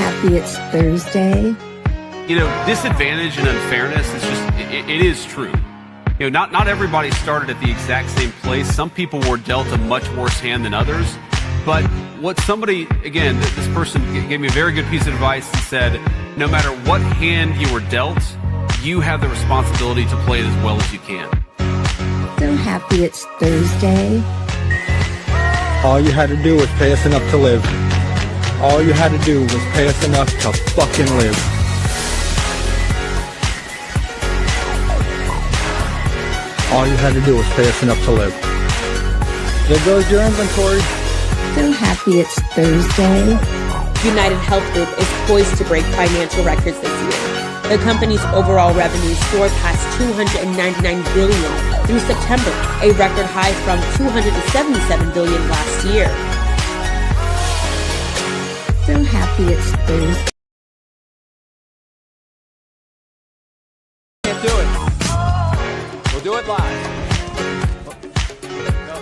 happy it's Thursday. You know, disadvantage and unfairness is just, it is true. You know, not everybody started at the exact same place. Some people were dealt a much worse hand than others. But what somebody, again, this person gave me a very good piece of advice and said, no matter what hand you were dealt, you have the responsibility to play it as well as you can. So happy it's Thursday. All you had to do was pay us enough to live. All you had to do was pay us enough to fucking live. All you had to do was pay us enough to live. There goes your inventory. So happy it's Thursday. United Health Group is poised to break financial records this year. The company's overall revenue soared past $299 billion through September, a record high from $277 billion last year. So happy it's Thursday. Can't do it. We'll do it live.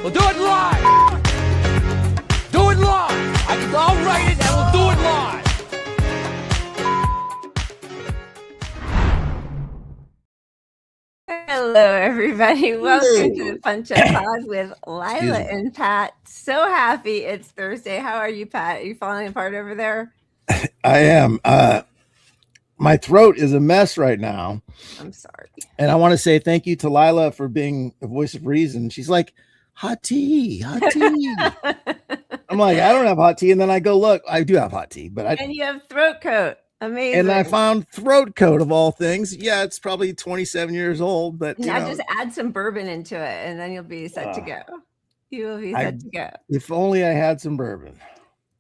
We'll do it live. Do it live. I'll write it and we'll do it live. Hello, everybody. Welcome to the Punch Up Pod with Lila and Pat. So happy it's Thursday. How are you, Pat? Are you falling apart over there? I am. My throat is a mess right now. I'm sorry. And I want to say thank you to Lila for being the voice of reason. She's like, hot tea, hot tea. I'm like, I don't have hot tea. And then I go, look, I do have hot tea, but and you have throat coat. Amazing. And I found throat coat of all things. Yeah, it's probably 27 years old, but now just add some bourbon into it and then you'll be set to go. You will be set to go. If only I had some bourbon.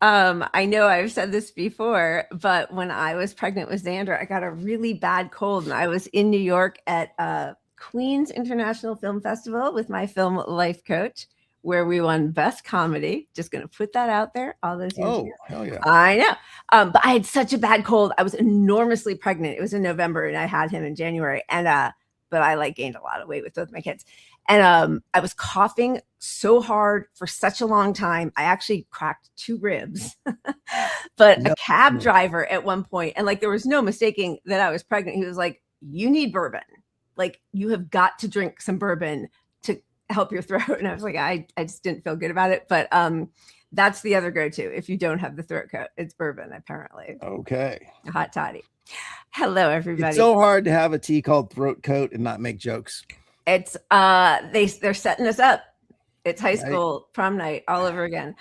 I know I've said this before, but when I was pregnant with Xander, I got a really bad cold and I was in New York at Queens International Film Festival with my film life coach, where we won Best Comedy. Just going to put that out there. All those years. Oh, hell yeah. I know. But I had such a bad cold. I was enormously pregnant. It was in November and I had him in January. And, but I gained a lot of weight with both my kids. And I was coughing so hard for such a long time. I actually cracked 2 ribs. But a cab driver at one point, and there was no mistaking that I was pregnant. He was like, you need bourbon. You have got to drink some bourbon to help your throat. And I was like, I just didn't feel good about it. But that's the other go-to. If you don't have the throat coat, it's bourbon, apparently. Okay. A hot toddy. Hello, everybody. It's so hard to have a tea called throat coat and not make jokes. It's they're setting us up. It's high school prom night all over again.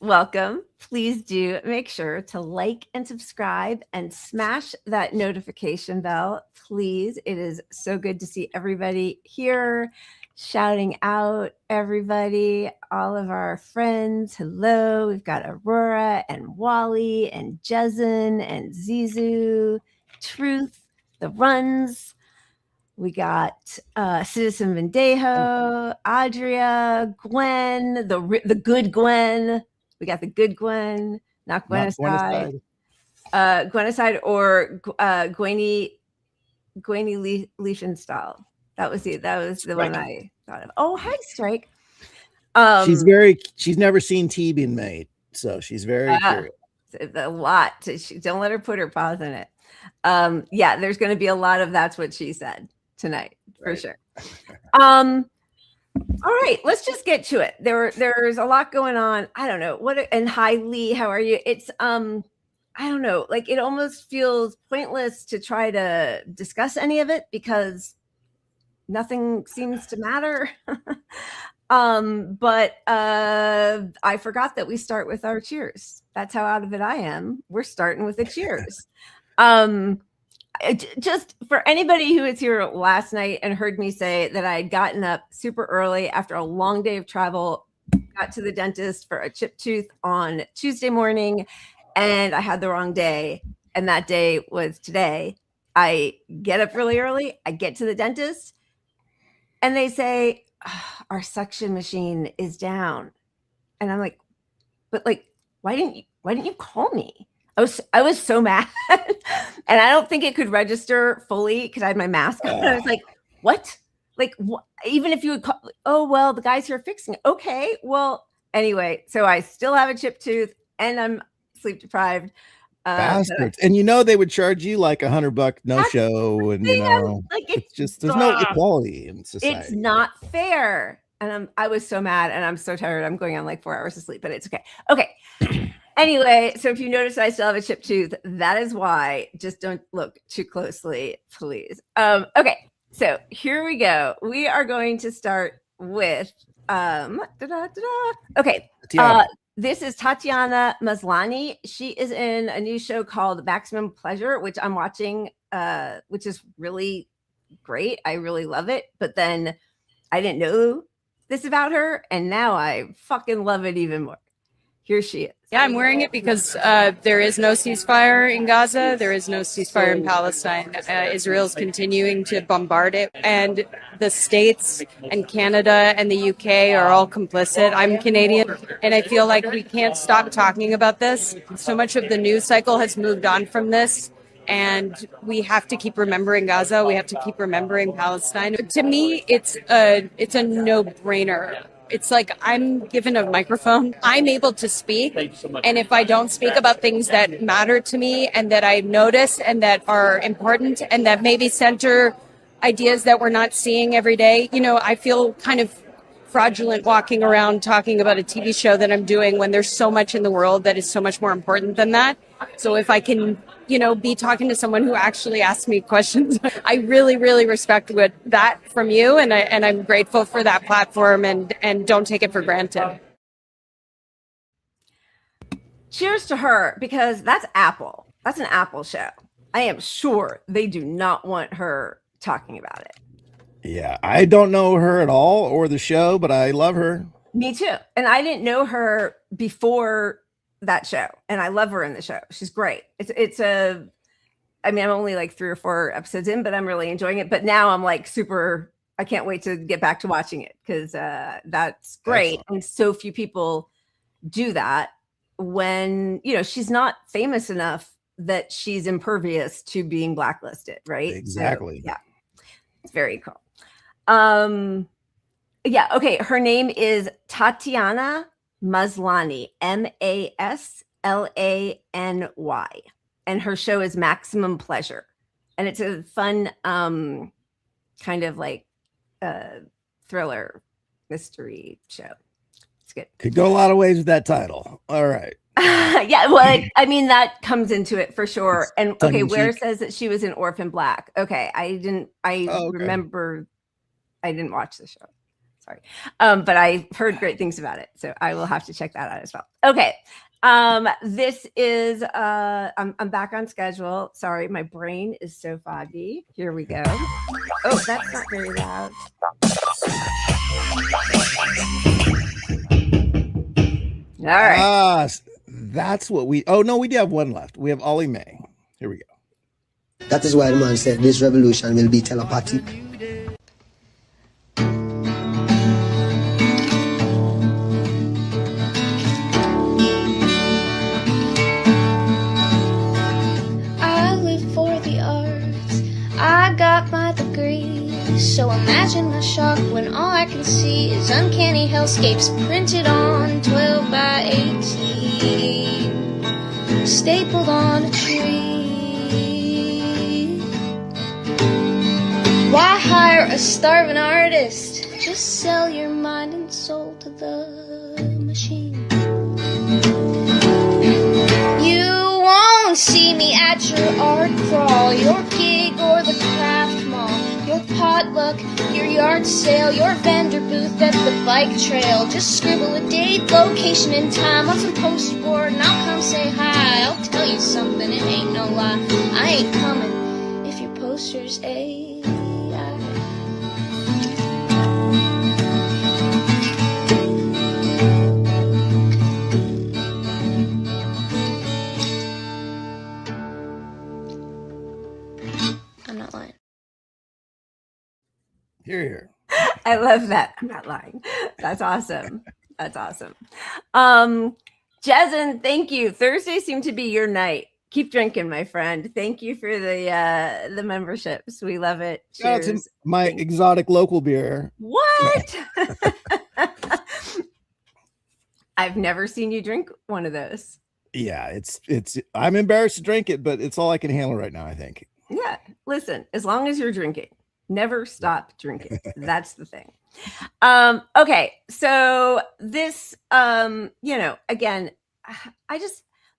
Welcome. Please do make sure to like and subscribe and smash that notification bell, please. It is so good to see everybody here, shouting out everybody, all of our friends. Hello. We've got Aurora and Wally and Jezen and Zizu, Truth, the Runs. We got Citizen Vendejo, Adria, Gwen, the good Gwen. We got the good Gwen, not Gwenocide. Gwenocide or Gwenny Leafenstahl. That was the one I thought of. Oh, hi, Strike. She's never seen tea being made, so she's very curious. A lot. Don't let her put her paws in it. Yeah, there's going to be a lot of that's what she said tonight for sure. All right, let's just get to it. There's a lot going on. I don't know and hi Lee, how are you? It's I don't know, it almost feels pointless to try to discuss any of it because nothing seems to matter. But I forgot that we start with our cheers. That's how out of it I am. We're starting with a cheers. Just for anybody who was here last night and heard me say that I had gotten up super early after a long day of travel, got to the dentist for a chipped tooth on Tuesday morning, and I had the wrong day. And that day was today. I get up really early. I get to the dentist and they say, our suction machine is down. And I'm like, but why didn't you call me? I was so mad. And I don't think it could register fully because I had my mask on. I was like, what? Even if you would call, oh, well, the guys here are fixing it. Okay, well, anyway, so I still have a chipped tooth and I'm sleep deprived. Bastards. And you know they would charge you like $100 no show, and you know like it's just there's no equality in society. It's not fair. And I was so mad, and I'm so tired. I'm going on like 4 hours of sleep, but it's okay. Okay. Anyway, so if you notice I still have a chipped tooth, that is why. Just don't look too closely, please. Okay, so here we go. We are going to start with okay. This is Tatiana Maslany. She is in a new show called Maximum Pleasure, which I'm watching, which is really great. I really love it. But then I didn't know this about her, and now I fucking love it even more. Here she is. Yeah, I'm wearing it because there is no ceasefire in Gaza. There is no ceasefire in Palestine. Israel's continuing to bombard it. And the States and Canada and the UK are all complicit. I'm Canadian, and I feel like we can't stop talking about this. So much of the news cycle has moved on from this. And we have to keep remembering Gaza. We have to keep remembering Palestine. To me, it's a no-brainer. It's like I'm given a microphone. I'm able to speak. And if I don't speak about things that matter to me and that I notice and that are important and that maybe center ideas that we're not seeing every day, you know, I feel kind of fraudulent walking around talking about a TV show that I'm doing when there's so much in the world that is so much more important than that. So if I can, you know, be talking to someone who actually asks me questions, I really, really respect that from you. And I'm grateful for that platform and don't take it for granted. Cheers to her, because that's Apple. That's an Apple show. I am sure they do not want her talking about it. Yeah, I don't know her at all or the show, but I love her. Me too. And I didn't know her before that show, and I love her in the show. She's great. I mean, I'm only like 3 or 4 episodes in, but I'm really enjoying it. But now I'm like I can't wait to get back to watching it, because that's great. Excellent. And so few people do that when, you know, she's not famous enough that she's impervious to being blacklisted, right? Exactly. So, yeah, it's very cool. Yeah, okay. Her name is Tatiana Maslany, Maslany, and her show is Maximum Pleasure, and it's a fun kind of like thriller mystery show. It's good. Could go a lot of ways with that title. All right. Yeah, well, I mean, that comes into it for sure. And okay, where says that she was in Orphan Black? Okay, remember I didn't watch the show. Sorry. But I heard great things about it, so I will have to check that out as well. Okay. This is I'm back on schedule. Sorry, my brain is so foggy. Here we go. Oh, that's not very loud. All right. That's what we do have one left. We have Ollie May. Here we go. That is why the man said this revolution will be telepathic. I got my degree, so imagine my shock when all I can see is uncanny hellscapes printed on 12 by 18, stapled on a tree. Why hire a starving artist? Just sell your mind and soul to the machine. You won't see me at your art crawl, your gig or the craft mall, your potluck, your yard sale, your vendor booth at the bike trail. Just scribble a date, location, and time on some poster board, and I'll come say hi. I'll tell you something, it ain't no lie. I ain't coming if your poster's AI. I'm not lying. Here. I love that. I'm not lying. That's awesome. That's awesome. Jason, thank you. Thursday seemed to be your night. Keep drinking, my friend. Thank you for the memberships. We love it. Cheers. That's my exotic local beer. What? I've never seen you drink one of those. Yeah, it's I'm embarrassed to drink it, but it's all I can handle right now, I think. Yeah. Listen, as long as you're drinking, never stop drinking. That's the thing. Okay. So this, again,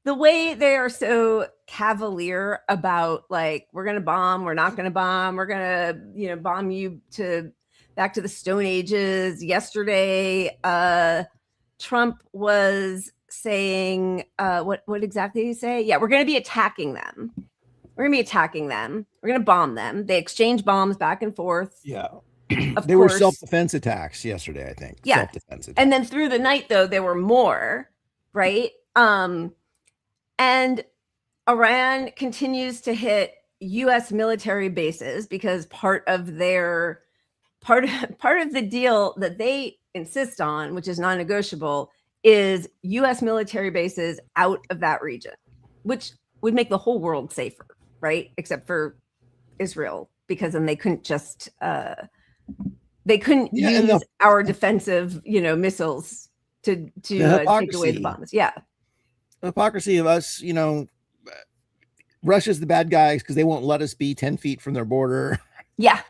the way they are so cavalier about like, we're going to bomb, we're not going to bomb, we're going to, bomb you back to the Stone Ages. Yesterday, Trump was saying, what exactly did he say? Yeah, we're going to be attacking them. We're going to be attacking them. We're going to bomb them. They exchange bombs back and forth. Yeah. They were self-defense attacks yesterday, I think. Yeah. Self-defense attacks. And then through the night, though, there were more, right? And Iran continues to hit U.S. military bases because part of the deal that they insist on, which is non-negotiable, is U.S. military bases out of that region, which would make the whole world safer, right? Except for Israel, because then they couldn't just use our defensive, missiles to take away the bombs. Yeah. The hypocrisy of us, Russia's the bad guys because they won't let us be 10 feet from their border. Yeah.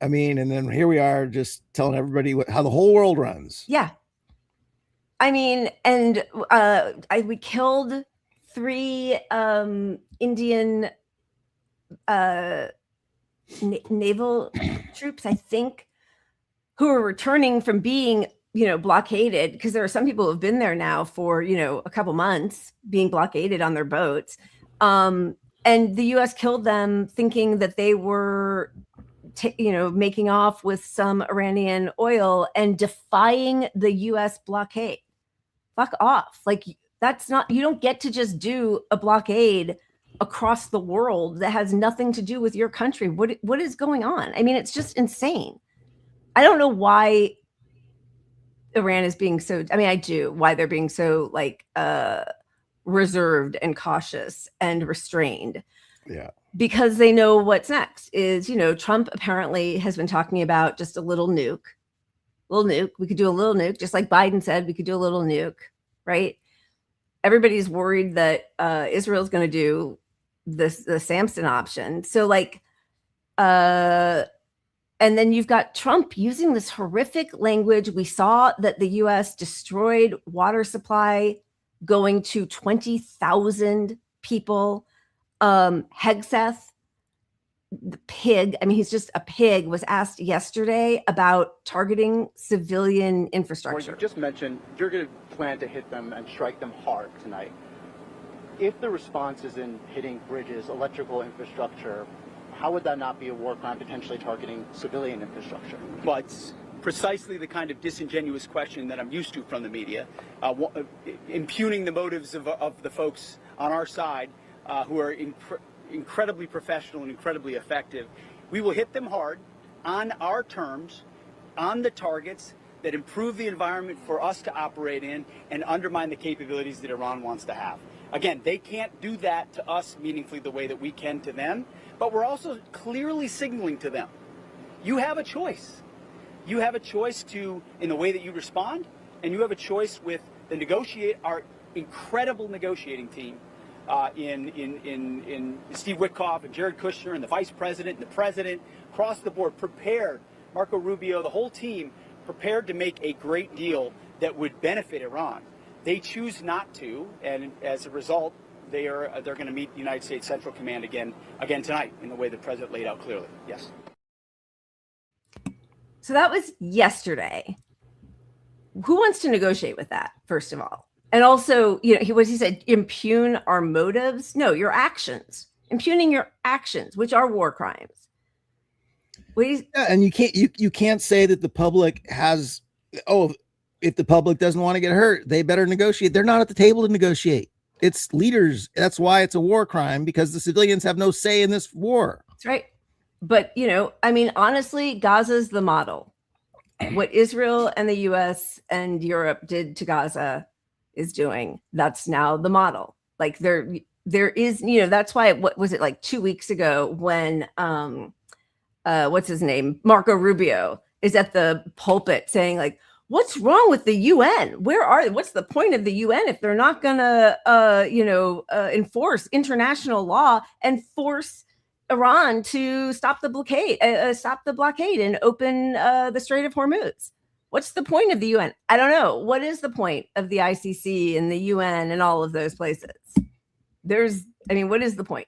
I mean, and then here we are just telling everybody how the whole world runs. Yeah. I mean, and we killed 3 Indian naval troops, I think, who are returning from being, blockaded, because there are some people who have been there now for, a couple months being blockaded on their boats. And the U.S. killed them thinking that they were, making off with some Iranian oil and defying the U.S. blockade. Fuck off. Like, that's not, you don't get to just do a blockade across the world that has nothing to do with your country. What is going on? I mean, it's just insane. I don't know why Iran is being so, I mean, I do, why they're being so like reserved and cautious and restrained. Yeah. Because they know what's next is, Trump apparently has been talking about just a little nuke. We could do a little nuke, just like Biden said, we could do a little nuke, right? Everybody's worried that Israel's going to do the Samson option. So like, and then you've got Trump using this horrific language. We saw that the U.S. destroyed water supply going to 20,000 people. Hegseth, the pig, I mean, he's just a pig, was asked yesterday about targeting civilian infrastructure. Well, you just mentioned you're going to plan to hit them and strike them hard tonight. If the response is in hitting bridges, electrical infrastructure, how would that not be a war crime potentially targeting civilian infrastructure? Well, it's precisely the kind of disingenuous question that I'm used to from the media, impugning the motives of the folks on our side who are incredibly professional and incredibly effective. We will hit them hard on our terms, on the targets that improve the environment for us to operate in and undermine the capabilities that Iran wants to have. Again, they can't do that to us meaningfully the way that we can to them, but we're also clearly signaling to them, you have a choice. You have a choice in the way that you respond, and you have a choice with our incredible negotiating team in Steve Witkoff and Jared Kushner and the vice president and the president, across the board, prepared, Marco Rubio, the whole team, prepared to make a great deal that would benefit Iran. They choose not to, and as a result, they're going to meet the United States Central Command again tonight in the way the president laid out clearly. Yes. So that was yesterday. Who wants to negotiate with that, first of all? And also, he said, impugn our motives. No, your actions. Impugning your actions, which are war crimes. And you can't say that the public has, if the public doesn't want to get hurt, they better negotiate. They're not at the table to negotiate. It's leaders. That's why it's a war crime, because the civilians have no say in this war. That's right. But, I mean, honestly, Gaza's the model. What Israel and the US and Europe did to Gaza is doing. That's now the model. Like there is, that's why, what was it, like 2 weeks ago when, what's his name? Marco Rubio is at the pulpit saying like, what's wrong with the UN? What's the point of the UN if they're not going to, enforce international law and force Iran to stop the blockade and open the Strait of Hormuz? What's the point of the UN? I don't know. What is the point of the ICC and the UN and all of those places? What is the point?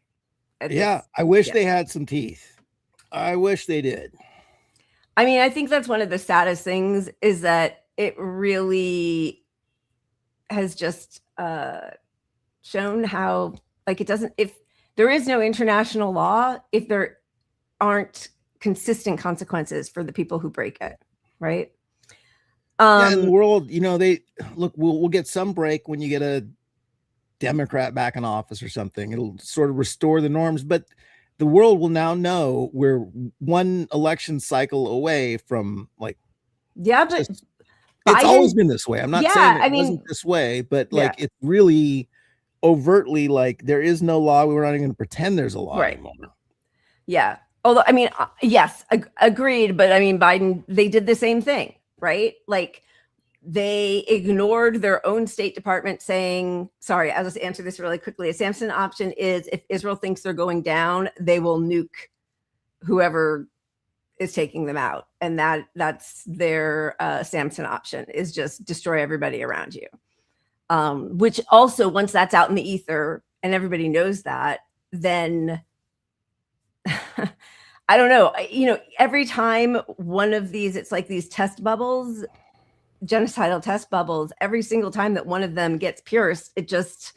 I wish they had some teeth. I wish they did. I mean, I think that's one of the saddest things is that it really has just shown how, like, if there is no international law, if there aren't consistent consequences for the people who break it, right? In the world, we'll get some break when you get a Democrat back in office or something. It'll sort of restore the norms, but the world will now know we're one election cycle away from it's always been this way. I'm not saying it wasn't this way, but it's really overtly like there is no law. We're not even going to pretend there's a law anymore. Yeah. Although, yes, agreed. But Biden, they did the same thing, right? Like they ignored their own State Department saying, sorry, I'll just answer this really quickly. A Samson option is if Israel thinks they're going down, they will nuke whoever is taking them out. And that's their Samson option, is just destroy everybody around you. Which also, once that's out in the ether and everybody knows that, then I don't know. Every time one of these, it's like these test bubbles, genocidal test bubbles, every single time that one of them gets pierced, it just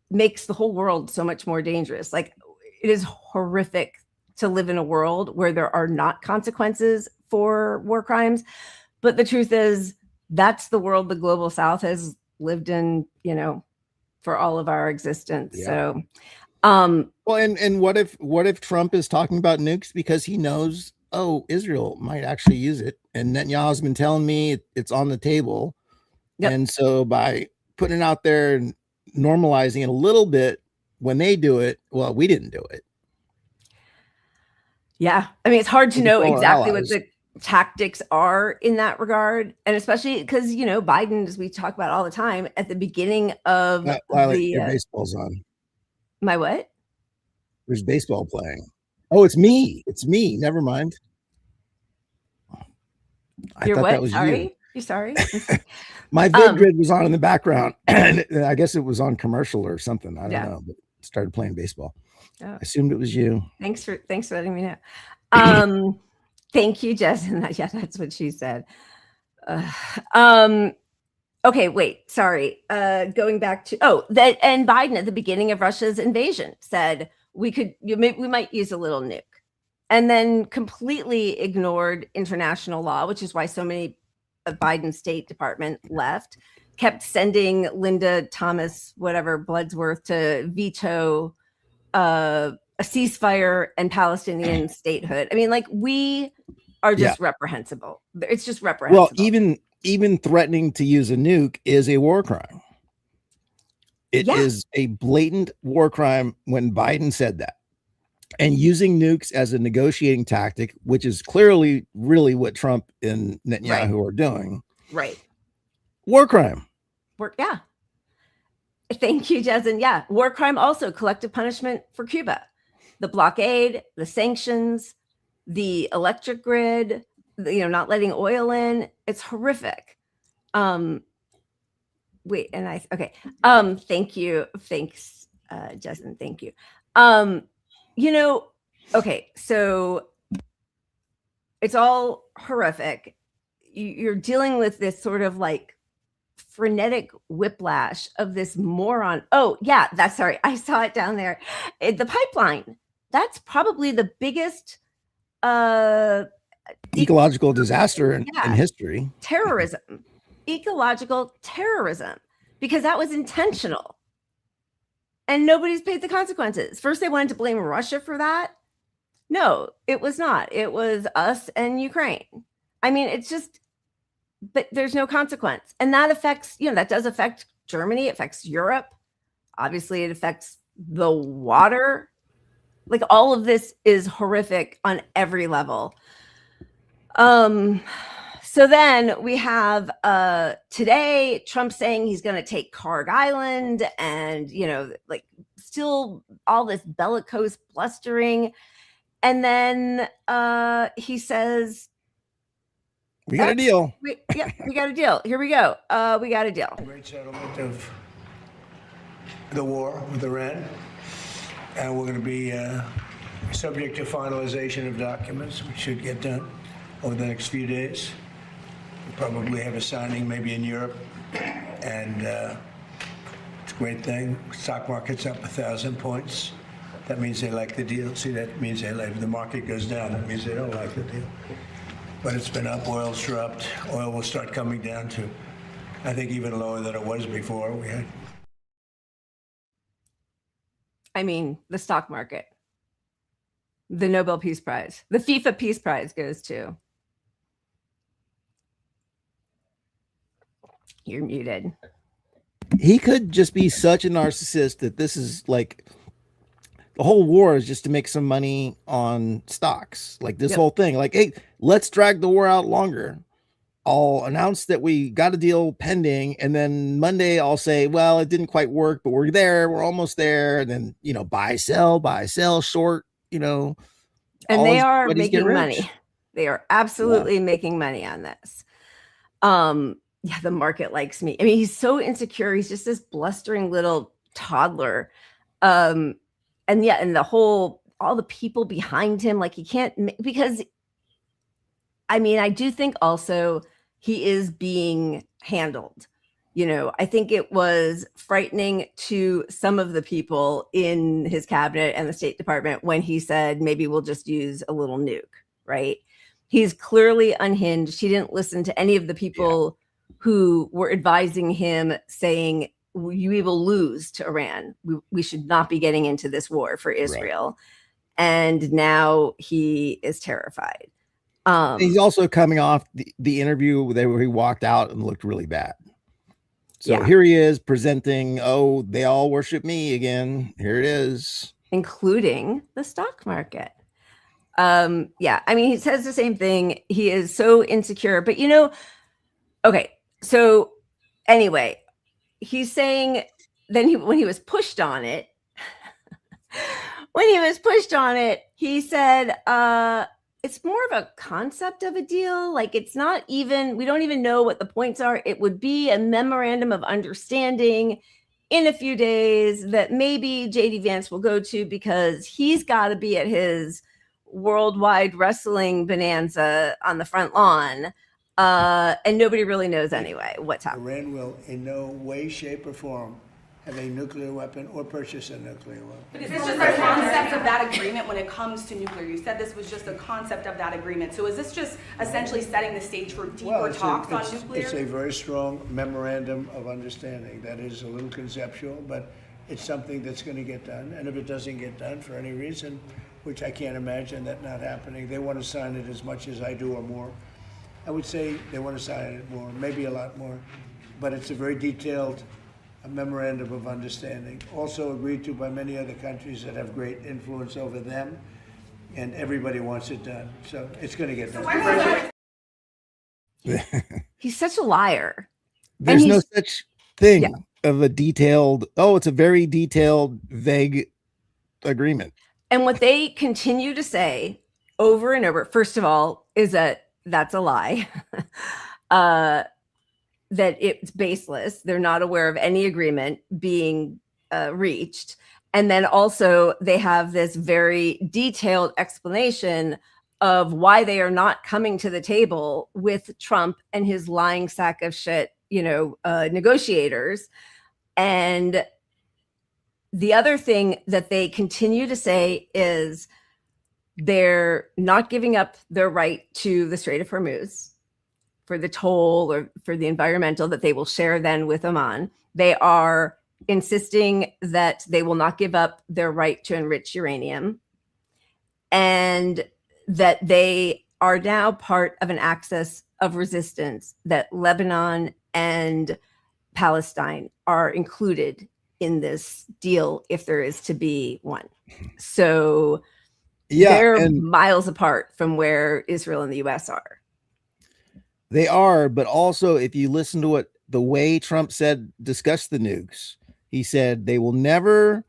makes the whole world so much more dangerous. Like, it is horrific to live in a world where there are not consequences for war crimes. But the truth is, that's the world the global South has lived in, for all of our existence. Yeah. So, well, and what if Trump is talking about nukes because he knows, Israel might actually use it, and Netanyahu's been telling me it's on the table. Yep. And so by putting it out there and normalizing it a little bit, when they do it, well, we didn't do it. Yeah. It's hard to know exactly what the tactics are in that regard. And especially because, Biden, as we talk about all the time, at the beginning of your baseball's on. My what? There's baseball playing. Oh, it's me. Never mind. I thought that was sorry? you. You're sorry? My VidGrid was on in the background, and I guess it was on commercial or something. I don't know, but started playing baseball. Oh. I assumed it was you. Thanks for letting me know. Thank you, Jess. Yeah, that's what she said. Okay, wait, sorry. Going back to and Biden at the beginning of Russia's invasion said we might use a little nuke, and then completely ignored international law, which is why so many of Biden's State Department left, kept sending Linda Thomas, whatever, Bloodsworth to veto a ceasefire and Palestinian statehood. We are just reprehensible. It's just reprehensible. Well, even threatening to use a nuke is a war crime. It is a blatant war crime when Biden said that. And using nukes as a negotiating tactic, which is clearly really what Trump and Netanyahu are doing. Right. War crime. Yeah. Thank you, Jason. Yeah. War crime also, collective punishment for Cuba. The blockade, the sanctions, the electric grid, not letting oil in. It's horrific. Thank you. Thanks, Justin. Thank you. Okay, so it's all horrific. You're dealing with this sort of like frenetic whiplash of this moron. Oh, yeah, I saw it down there. The pipeline. That's probably the biggest ecological disaster in history. Terrorism. Ecological terrorism. Because that was intentional. And nobody's paid the consequences. First, they wanted to blame Russia for that. No, it was not. It was us and Ukraine. It's just, but there's no consequence. And that affects, that does affect Germany. It affects Europe. Obviously, it affects the water. Like, all of this is horrific on every level. So then we have today Trump saying he's going to take Carg Island, and like still all this bellicose blustering, and then he says we got a deal. We got a deal. Here we go. We got a deal. Great settlement of the war with Iran, and we're going to be subject to finalization of documents, which should get done over the next few days. We'll probably have a signing maybe in Europe, and it's a great thing. Stock market's up 1,000 points. That means they like the deal. See, that means they like. If the market goes down, that means they don't like the deal. But it's been up. Oil's dropped. Oil will start coming down to, I think, even lower than it was before. The stock market. The Nobel Peace Prize. The FIFA Peace Prize goes to. You're muted. He could just be such a narcissist that this is like the whole war is just to make some money on stocks. Like this whole thing, like, hey, let's drag the war out longer. I'll announce that we got a deal pending, and then Monday I'll say, well, it didn't quite work, but we're there, we're almost there. And then, buy, sell, short, and they are making money. They are absolutely making money on this. The market likes me. He's so insecure. He's just this blustering little toddler. And all the people behind him, like he can't, because I do think also he is being handled. I think it was frightening to some of the people in his cabinet and the State Department when he said, maybe we'll just use a little nuke, right? He's clearly unhinged. He didn't listen to any of the people who were advising him, saying, we will lose to Iran. We should not be getting into this war for Israel. Right. And now he is terrified. He's also coming off the interview where he walked out and looked really bad. So here he is presenting, they all worship me again. Here it is. Including the stock market. He says the same thing. He is so insecure, but okay. So anyway, he's saying then when he was pushed on it, he said, it's more of a concept of a deal. Like it's not even, we don't even know what the points are. It would be a memorandum of understanding in a few days that maybe JD Vance will go to because he's got to be at his worldwide wrestling bonanza on the front lawn. And nobody really knows anyway what's happening. Iran will in no way, shape, or form have a nuclear weapon or purchase a nuclear weapon. Is this just a concept of that agreement when it comes to nuclear? You said this was just a concept of that agreement. So is this just essentially setting the stage for deeper talks on nuclear? It's a very strong memorandum of understanding. That is a little conceptual, but it's something that's going to get done. And if it doesn't get done for any reason, which I can't imagine that not happening, they want to sign it as much as I do or more. I would say they want to sign it more, maybe a lot more, but it's a very detailed memorandum of understanding, also agreed to by many other countries that have great influence over them, and everybody wants it done. So it's going to get done. He's such a liar. There's no such thing of a detailed, it's a very detailed, vague agreement. And what they continue to say over and over, first of all, is that that's a lie, that it's baseless. They're not aware of any agreement being reached. And then also they have this very detailed explanation of why they are not coming to the table with Trump and his lying sack of shit, negotiators. And the other thing that they continue to say is they're not giving up their right to the Strait of Hormuz for the toll or for the environmental that they will share then with Oman. They are insisting that they will not give up their right to enrich uranium, and that they are now part of an axis of resistance, that Lebanon and Palestine are included in this deal if there is to be one. So they're miles apart from where Israel and the US are. They are, but also if you listen to what the way Trump said, discuss the nukes, he said they will never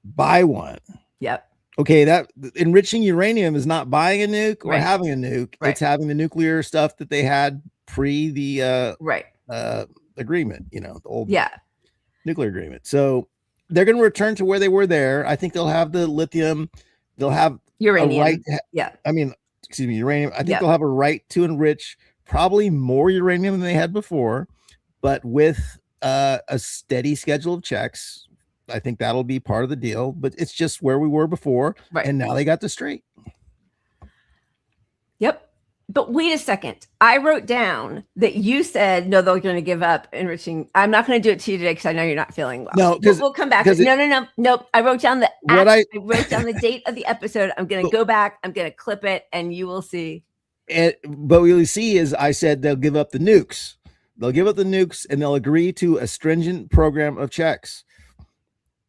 buy one. Yep. Okay, that enriching uranium is not buying a nuke or Right. having a nuke. Right. It's having the nuclear stuff that they had pre the right. Agreement, you know, the old Yeah. nuclear agreement. So they're going to return to where they were there. I think they'll have the lithium. They'll have Uranium. a right. Yeah. I mean, excuse me, uranium. I think Yep. they'll have a right to enrich probably more uranium than they had before, but with a steady schedule of checks. I think that'll be part of the deal, but it's just where we were before. Right. And now they got the straight. Yep. But wait a second. I wrote down that you said, no, they're going to give up enriching. I'm not going to do it to you today because I know you're not feeling well. No, because we'll come back. No. Nope. I wrote down I wrote down the date of the episode. I'm going to go back. I'm going to clip it and you will see. But what you'll see is I said they'll give up the nukes. They'll give up the nukes and they'll agree to a stringent program of checks.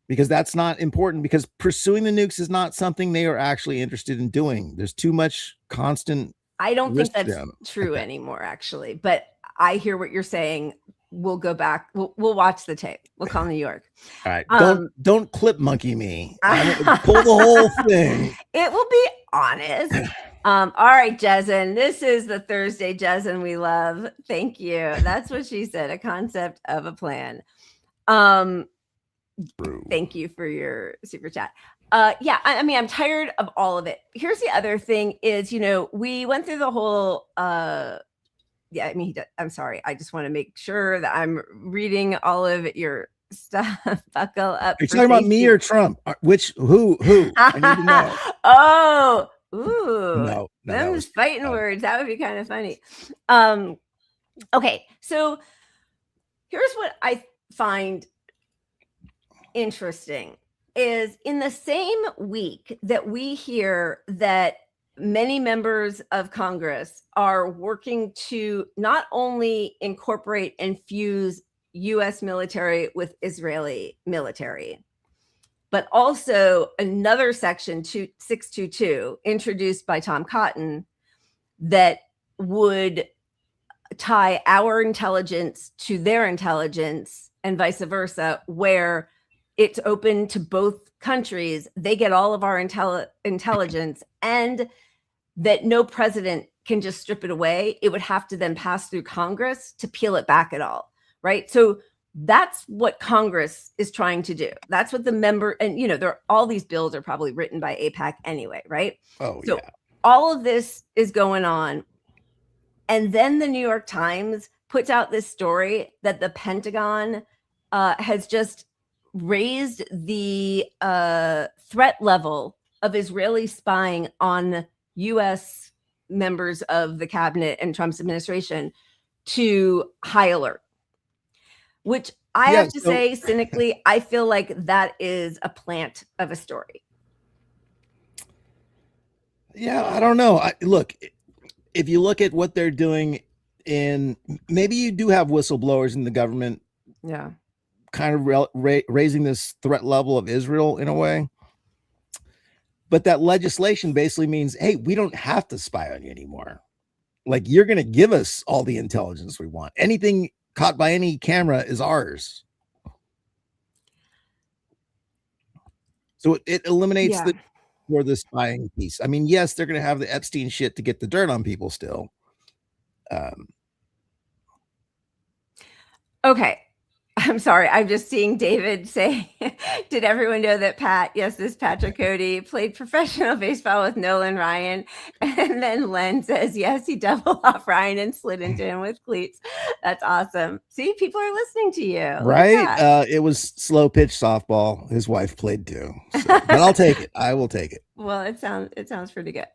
Because that's not important, because pursuing the nukes is not something they are actually interested in doing. There's too much constant. I don't think that's true anymore, actually. But I hear what you're saying. We'll go back. We'll watch the tape. We'll call New York. All right. Don't clip monkey me. Pull the whole thing. It will be honest. All right, Jezen. This is the Thursday Jezen we love. Thank you. That's what she said. A concept of a plan. Thank you for your super chat. Yeah, I mean, I'm tired of all of it. Here's the other thing is, you know, we went through the whole, yeah, I mean, I'm sorry. I just want to make sure that I'm reading all of your stuff. Buckle up. Are you talking about me or Trump? Who? I need to know. Oh, ooh. No, those fighting words. That would be kind of funny. Okay, so here's what I find interesting is in the same week that we hear that many members of Congress are working to not only incorporate and fuse U.S. military with Israeli military, but also another section 622 introduced by Tom Cotton that would tie our intelligence to their intelligence and vice versa, where it's open to both countries. They get all of our intelligence, and that no president can just strip it away. It would have to then pass through Congress to peel it back at all, right? So that's what Congress is trying to do. That's what the member, and you know, all these bills are probably written by AIPAC anyway, right? Oh, so yeah. All of this is going on. And then the New York Times puts out this story that the Pentagon has just raised the threat level of Israeli spying on U.S. members of the cabinet and Trump's administration to high alert, which I have to say cynically, I feel like that is a plant of a story. Yeah, I don't know. Look, if you look at what they're doing maybe you do have whistleblowers in the government. Yeah. Kind of raising this threat level of Israel in a way. But that legislation basically means, hey, we don't have to spy on you anymore. Like, you're going to give us all the intelligence we want. Anything caught by any camera is ours. So it eliminates the spying piece. I mean, yes, they're going to have the Epstein shit to get the dirt on people still. Okay. I'm sorry. I'm just seeing David say, did everyone know that this Patrick Cody played professional baseball with Nolan Ryan? And then Len says, yes, he doubled off Ryan and slid into him with cleats. That's awesome. See, people are listening to you. Right. It was slow pitch softball. His wife played too. So, but I'll take it. I will take it. Well, it sounds pretty good.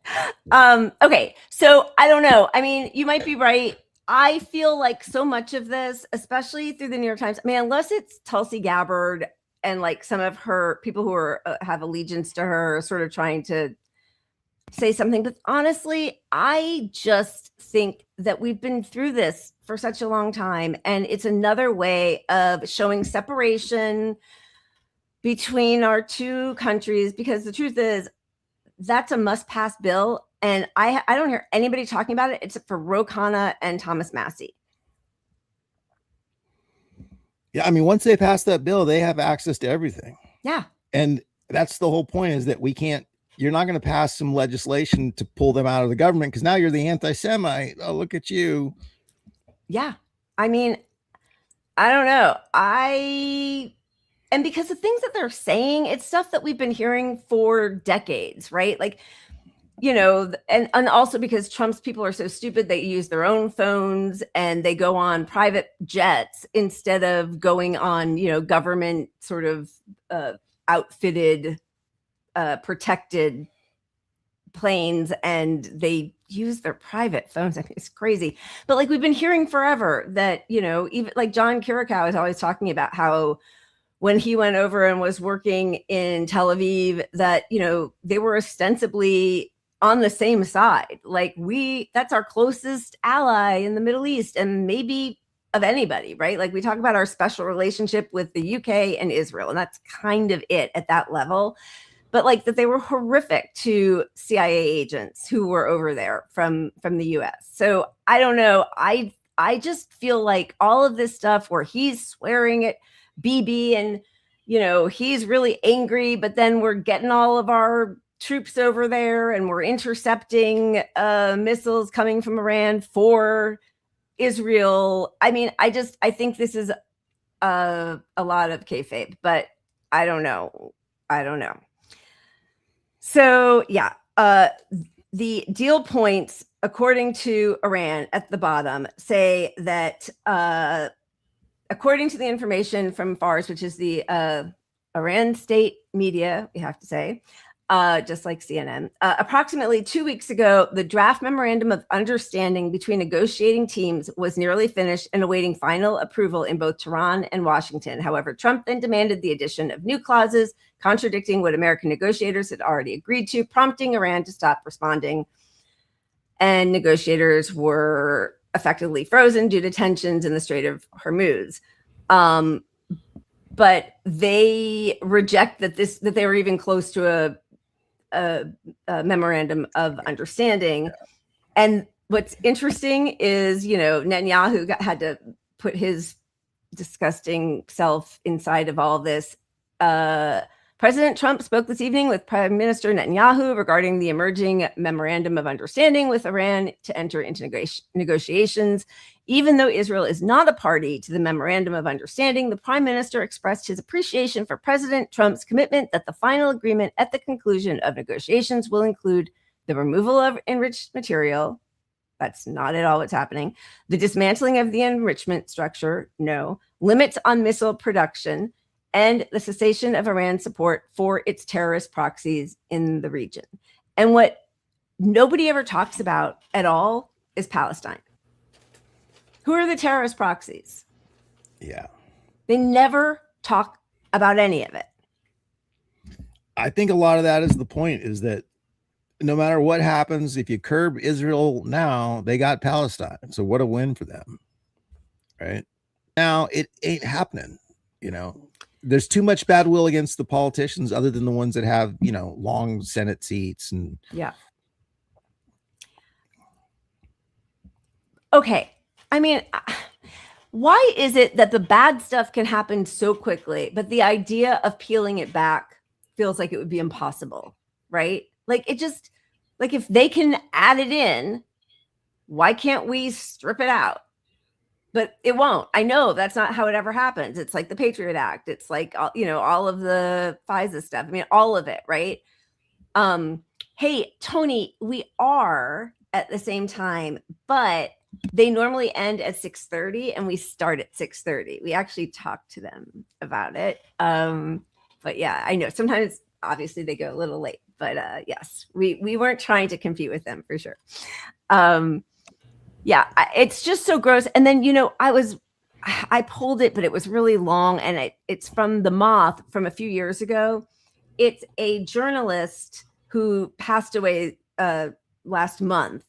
Okay. So I don't know. I mean, you might be right. I feel like so much of this, especially through the New York Times, I mean, unless it's Tulsi Gabbard and like some of her people who are have allegiance to her sort of trying to say something. But honestly, I just think that we've been through this for such a long time. And it's another way of showing separation between our two countries, because the truth is that's a must pass bill. And I don't hear anybody talking about it except for Ro Khanna and Thomas Massey. Yeah, I mean, once they pass that bill, they have access to everything. Yeah. And that's the whole point, is that you're not going to pass some legislation to pull them out of the government because now you're the anti-Semite. Oh, look at you. Yeah. I mean, I don't know. And because the things that they're saying, it's stuff that we've been hearing for decades, right? Like, you know, and also because Trump's people are so stupid, they use their own phones and they go on private jets instead of going on, you know, government sort of outfitted, protected planes, and they use their private phones. I mean, it's crazy. But like, we've been hearing forever that, you know, even like John Kirikow is always talking about how when he went over and was working in Tel Aviv, that, you know, they were ostensibly on the same side. Like, that's our closest ally in the Middle East, and maybe of anybody, right? Like, we talk about our special relationship with the UK and Israel, and that's kind of it at that level. But like, that they were horrific to CIA agents who were over there from the US. So I don't know. I just feel like all of this stuff where he's swearing at Bibi and, you know, he's really angry, but then we're getting all of our troops over there and we're intercepting missiles coming from Iran for Israel. I mean, I think this is a lot of kayfabe, but I don't know. So yeah, the deal points, according to Iran at the bottom, say that according to the information from Fars, which is the Iran state media, we have to say, just like CNN, approximately 2 weeks ago, the draft memorandum of understanding between negotiating teams was nearly finished and awaiting final approval in both Tehran and Washington. However, Trump then demanded the addition of new clauses contradicting what American negotiators had already agreed to, prompting Iran to stop responding. And negotiators were effectively frozen due to tensions in the Strait of Hormuz. But they reject that they were even close to a memorandum of understanding. And what's interesting is, you know, Netanyahu had to put his disgusting self inside of all this. President Trump spoke this evening with Prime Minister Netanyahu regarding the emerging memorandum of understanding with Iran to enter into negotiations. Even though Israel is not a party to the memorandum of understanding, the Prime Minister expressed his appreciation for President Trump's commitment that the final agreement at the conclusion of negotiations will include the removal of enriched material. That's not at all what's happening. The dismantling of the enrichment structure, no. Limits on missile production, and the cessation of Iran's support for its terrorist proxies in the region. And what nobody ever talks about at all is Palestine. Who are the terrorist proxies? Yeah. They never talk about any of it. I think a lot of that is the point, is that no matter what happens, if you curb Israel now, they got Palestine. So what a win for them. Right? Now it ain't happening, you know. There's too much bad will against the politicians, other than the ones that have, you know, long Senate seats. And yeah. Okay. I mean, why is it that the bad stuff can happen so quickly, but the idea of peeling it back feels like it would be impossible, right? Like, it just, like, if they can add it in, why can't we strip it out? But it won't. I know that's not how it ever happens. It's like the Patriot Act. It's like, you know, all of the FISA stuff. I mean, all of it, right? Hey, Tony, we are at the same time, but they normally end at 6:30 and we start at 6:30. We actually talked to them about it. But yeah, I know sometimes obviously they go a little late, but yes, we weren't trying to compete with them for sure. Yeah, it's just so gross. And then, you know, I pulled it, but it was really long, and it's from The Moth from a few years ago. It's a journalist who passed away last month.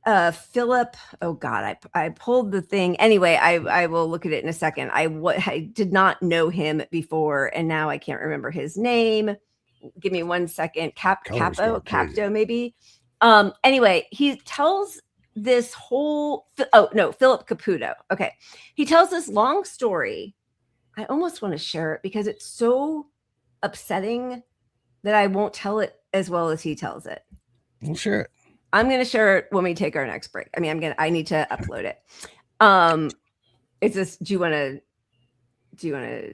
Philip, oh God, I pulled the thing. Anyway, I will look at it in a second. I did not know him before, and now I can't remember his name. give me 1 second. Color's going crazy. Capto, maybe. Anyway, he tells this whole, Philip Caputo. Okay. He tells this long story. I almost want to share it because it's so upsetting that I won't tell it as well as he tells it. We'll share it. I'm going to share it when we take our next break. I mean, I need to upload it. Is this, do you want to?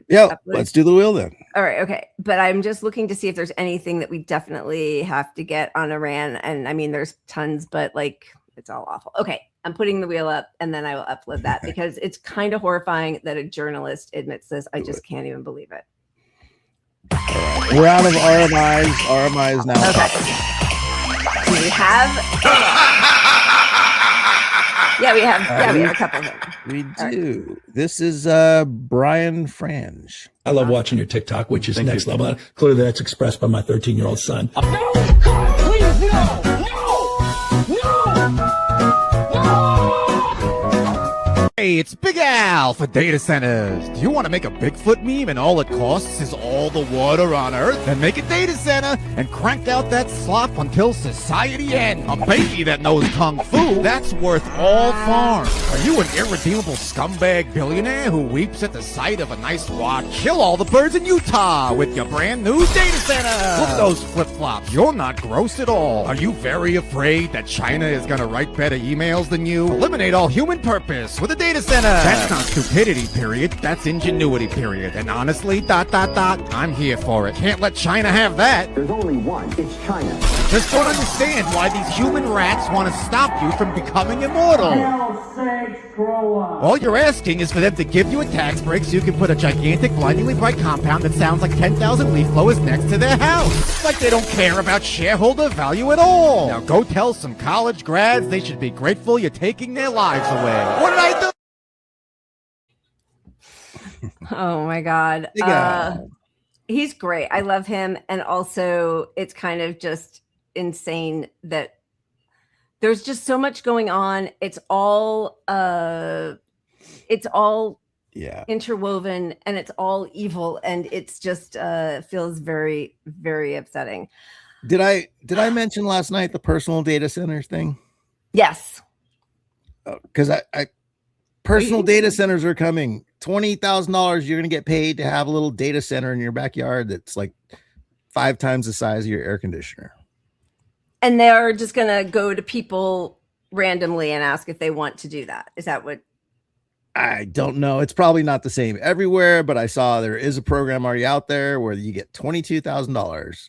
Yeah, let's do the wheel then. All right. Okay. But I'm just looking to see if there's anything that we definitely have to get on Iran. And I mean, there's tons, but like, it's all awful. Okay. I'm putting the wheel up and then I will upload that because it's kind of horrifying that a journalist admits this. I just can't even believe it. Right. We're out of RMIs. RMIs now. Okay. Do we have? Yeah, we have a couple of them. We do. Right. This is Brian Frange. I love watching your TikTok, which is next level. Clearly, that's expressed by my 13-year-old son. No! God, please, no! No! Hey, it's Big Al for Data Centers. Do you want to make a Bigfoot meme and all it costs is all the water on Earth? Then make a data center and crank out that slop until society ends. A baby that knows Kung Fu, that's worth all farms. Are you an irredeemable scumbag billionaire who weeps at the sight of a nice watch? Kill all the birds in Utah with your brand new data center. Look at those flip-flops. You're not gross at all. Are you very afraid that China is going to write better emails than you? Eliminate all human purpose with a data center. That's not stupidity, period. That's ingenuity, period. And honestly, ... I'm here for it. Can't let China have that. There's only one. It's China. I just don't understand why these human rats want to stop you from becoming immortal. Sakes, grow up. All you're asking is for them to give you a tax break so you can put a gigantic, blindingly bright compound that sounds like 10,000 leaf blowers next to their house. Like they don't care about shareholder value at all. Now go tell some college grads they should be grateful you're taking their lives away. What did I do? Oh my God. He's great. I love him. And also it's kind of just insane that there's just so much going on. It's all interwoven and it's all evil. And it's just feels very, very upsetting. Did I mention last night the personal data centers thing? Yes. Because I personal data centers are coming. $20,000 you're going to get paid to have a little data center in your backyard that's like 5 times the size of your air conditioner. And they're just going to go to people randomly and ask if they want to do that. Is that what? I don't know. It's probably not the same everywhere, but I saw there is a program already out there where you get $22,000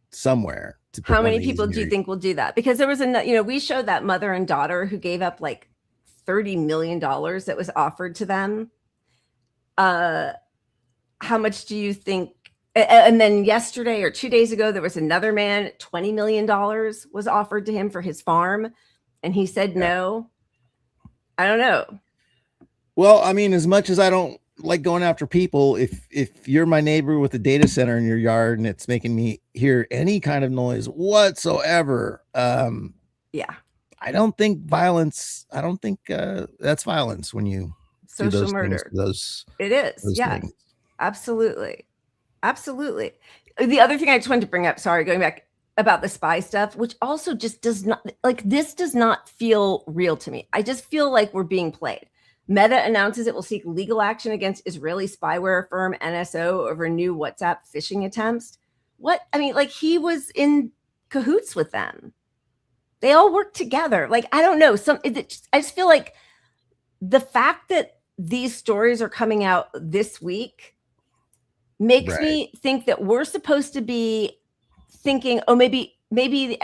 somewhere. How many people do you think will do that? Because there was we showed that mother and daughter who gave up like $30 million that was offered to them. How much do you think? And then yesterday or 2 days ago, there was another man, $20 million was offered to him for his farm. And he said, no, I don't know. Well, I mean, as much as I don't like going after people, if you're my neighbor with a data center in your yard and it's making me hear any kind of noise whatsoever, yeah. I don't think that's violence when you social do those murder. It is. Yeah, things. Absolutely. Absolutely. The other thing I just wanted to bring up, sorry, going back about the spy stuff, which also just does not feel real to me. I just feel like we're being played. Meta announces it will seek legal action against Israeli spyware firm NSO over new WhatsApp phishing attempts. What? I mean, like he was in cahoots with them. They all work together. Like, I don't know. I just feel like the fact that these stories are coming out this week makes me think that we're supposed to be thinking, oh, maybe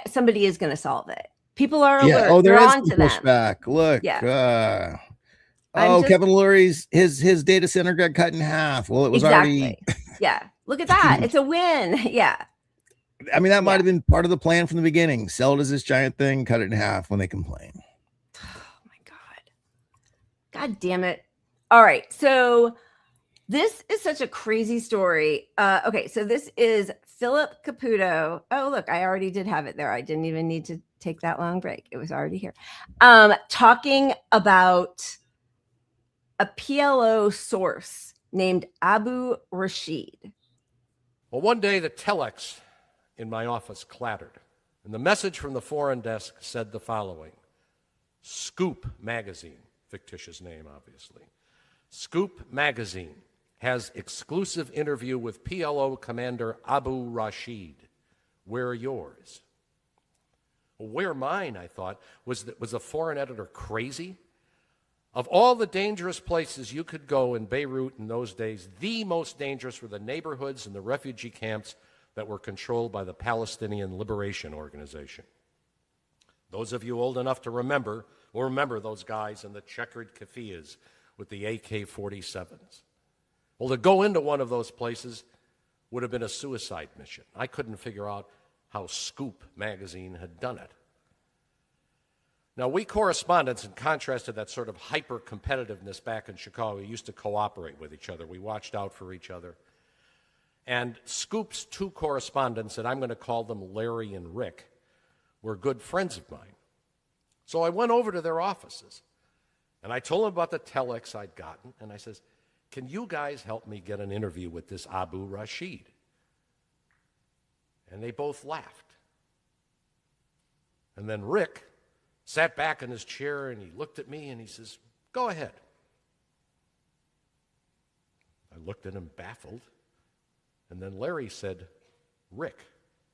somebody is going to solve it. People are alert. Oh, there is on some pushback. Look. Yeah. Kevin Lurie's his data center got cut in half. Well, it was already. Yeah. Look at that. It's a win. Yeah. I mean, that might have been part of the plan from the beginning. Sell it as this giant thing, cut it in half when they complain. Oh my God. God damn it. All right. So this is such a crazy story. Okay. So this is Philip Caputo. Oh, look, I already did have it there. I didn't even need to take that long break. It was already here. Talking about a PLO source named Abu Rashid. Well, one day the telex in my office clattered, and the message from the foreign desk said the following: Scoop magazine, fictitious name, obviously. Scoop magazine has exclusive interview with PLO Commander Abu Rashid. We're yours. Well, where mine, I thought. Was a foreign editor crazy? Of all the dangerous places you could go in Beirut in those days, the most dangerous were the neighborhoods and the refugee camps that were controlled by the Palestinian Liberation Organization. Those of you old enough to remember will remember those guys in the checkered keffiyehs with the AK-47s. Well, to go into one of those places would have been a suicide mission. I couldn't figure out how Scoop magazine had done it. Now, we correspondents, in contrast to that sort of hyper-competitiveness back in Chicago, we used to cooperate with each other. We watched out for each other. And Scoop's two correspondents, and I'm going to call them Larry and Rick, were good friends of mine. So I went over to their offices, and I told them about the telex I'd gotten, and I says, can you guys help me get an interview with this Abu Rashid? And they both laughed. And then Rick sat back in his chair, and he looked at me, and he says, go ahead. I looked at him baffled, and then Larry said, Rick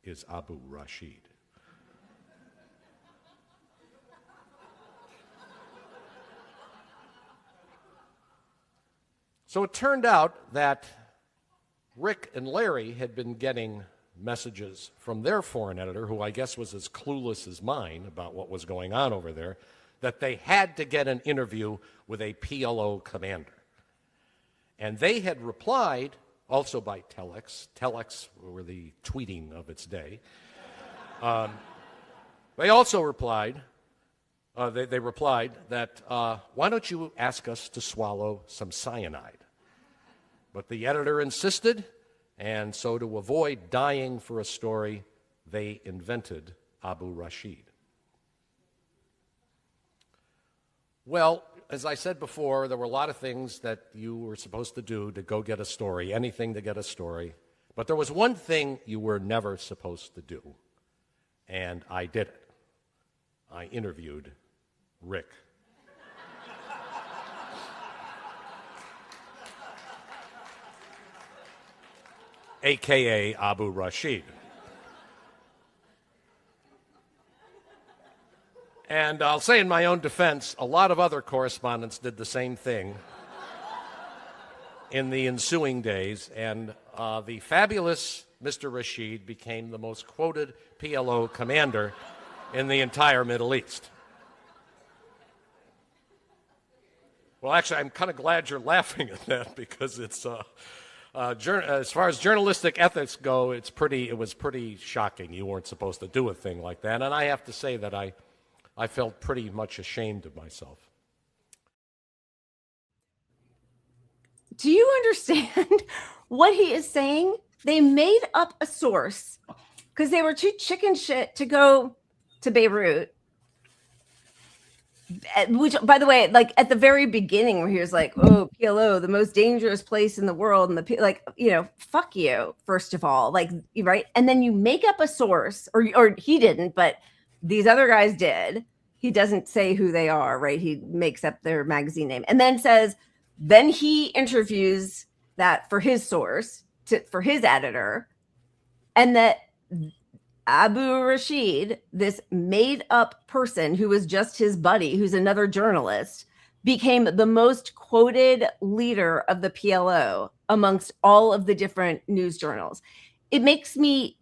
is Abu Rashid. So it turned out that Rick and Larry had been getting messages from their foreign editor, who I guess was as clueless as mine about what was going on over there, that they had to get an interview with a PLO commander. And they had replied, also by telex. Telex were the tweeting of its day. They also replied, they replied that, why don't you ask us to swallow some cyanide? But the editor insisted, and so to avoid dying for a story, they invented Abu Rashid. Well, as I said before, there were a lot of things that you were supposed to do to go get a story, anything to get a story. But there was one thing you were never supposed to do, and I did it. I interviewed Rick. AKA Abu Rashid. And I'll say in my own defense, a lot of other correspondents did the same thing in the ensuing days, and the fabulous Mr. Rashid became the most quoted PLO commander in the entire Middle East. Well, actually, I'm kind of glad you're laughing at that, because it's as far as journalistic ethics go, it was pretty shocking. You weren't supposed to do a thing like that, and I have to say that I felt pretty much ashamed of myself. Do you understand what he is saying? They made up a source because they were too chicken shit to go to Beirut. Which, by the way, like at the very beginning, where he was like, "Oh, PLO, the most dangerous place in the world," and fuck you, first of all, like, right? And then you make up a source, or he didn't, but these other guys did. He doesn't say who they are, right? He makes up their magazine name, and then says, then he interviews that for his source, for his editor, and that Abu Rashid, this made-up person who was just his buddy, who's another journalist, became the most quoted leader of the PLO amongst all of the different news journals. It makes me,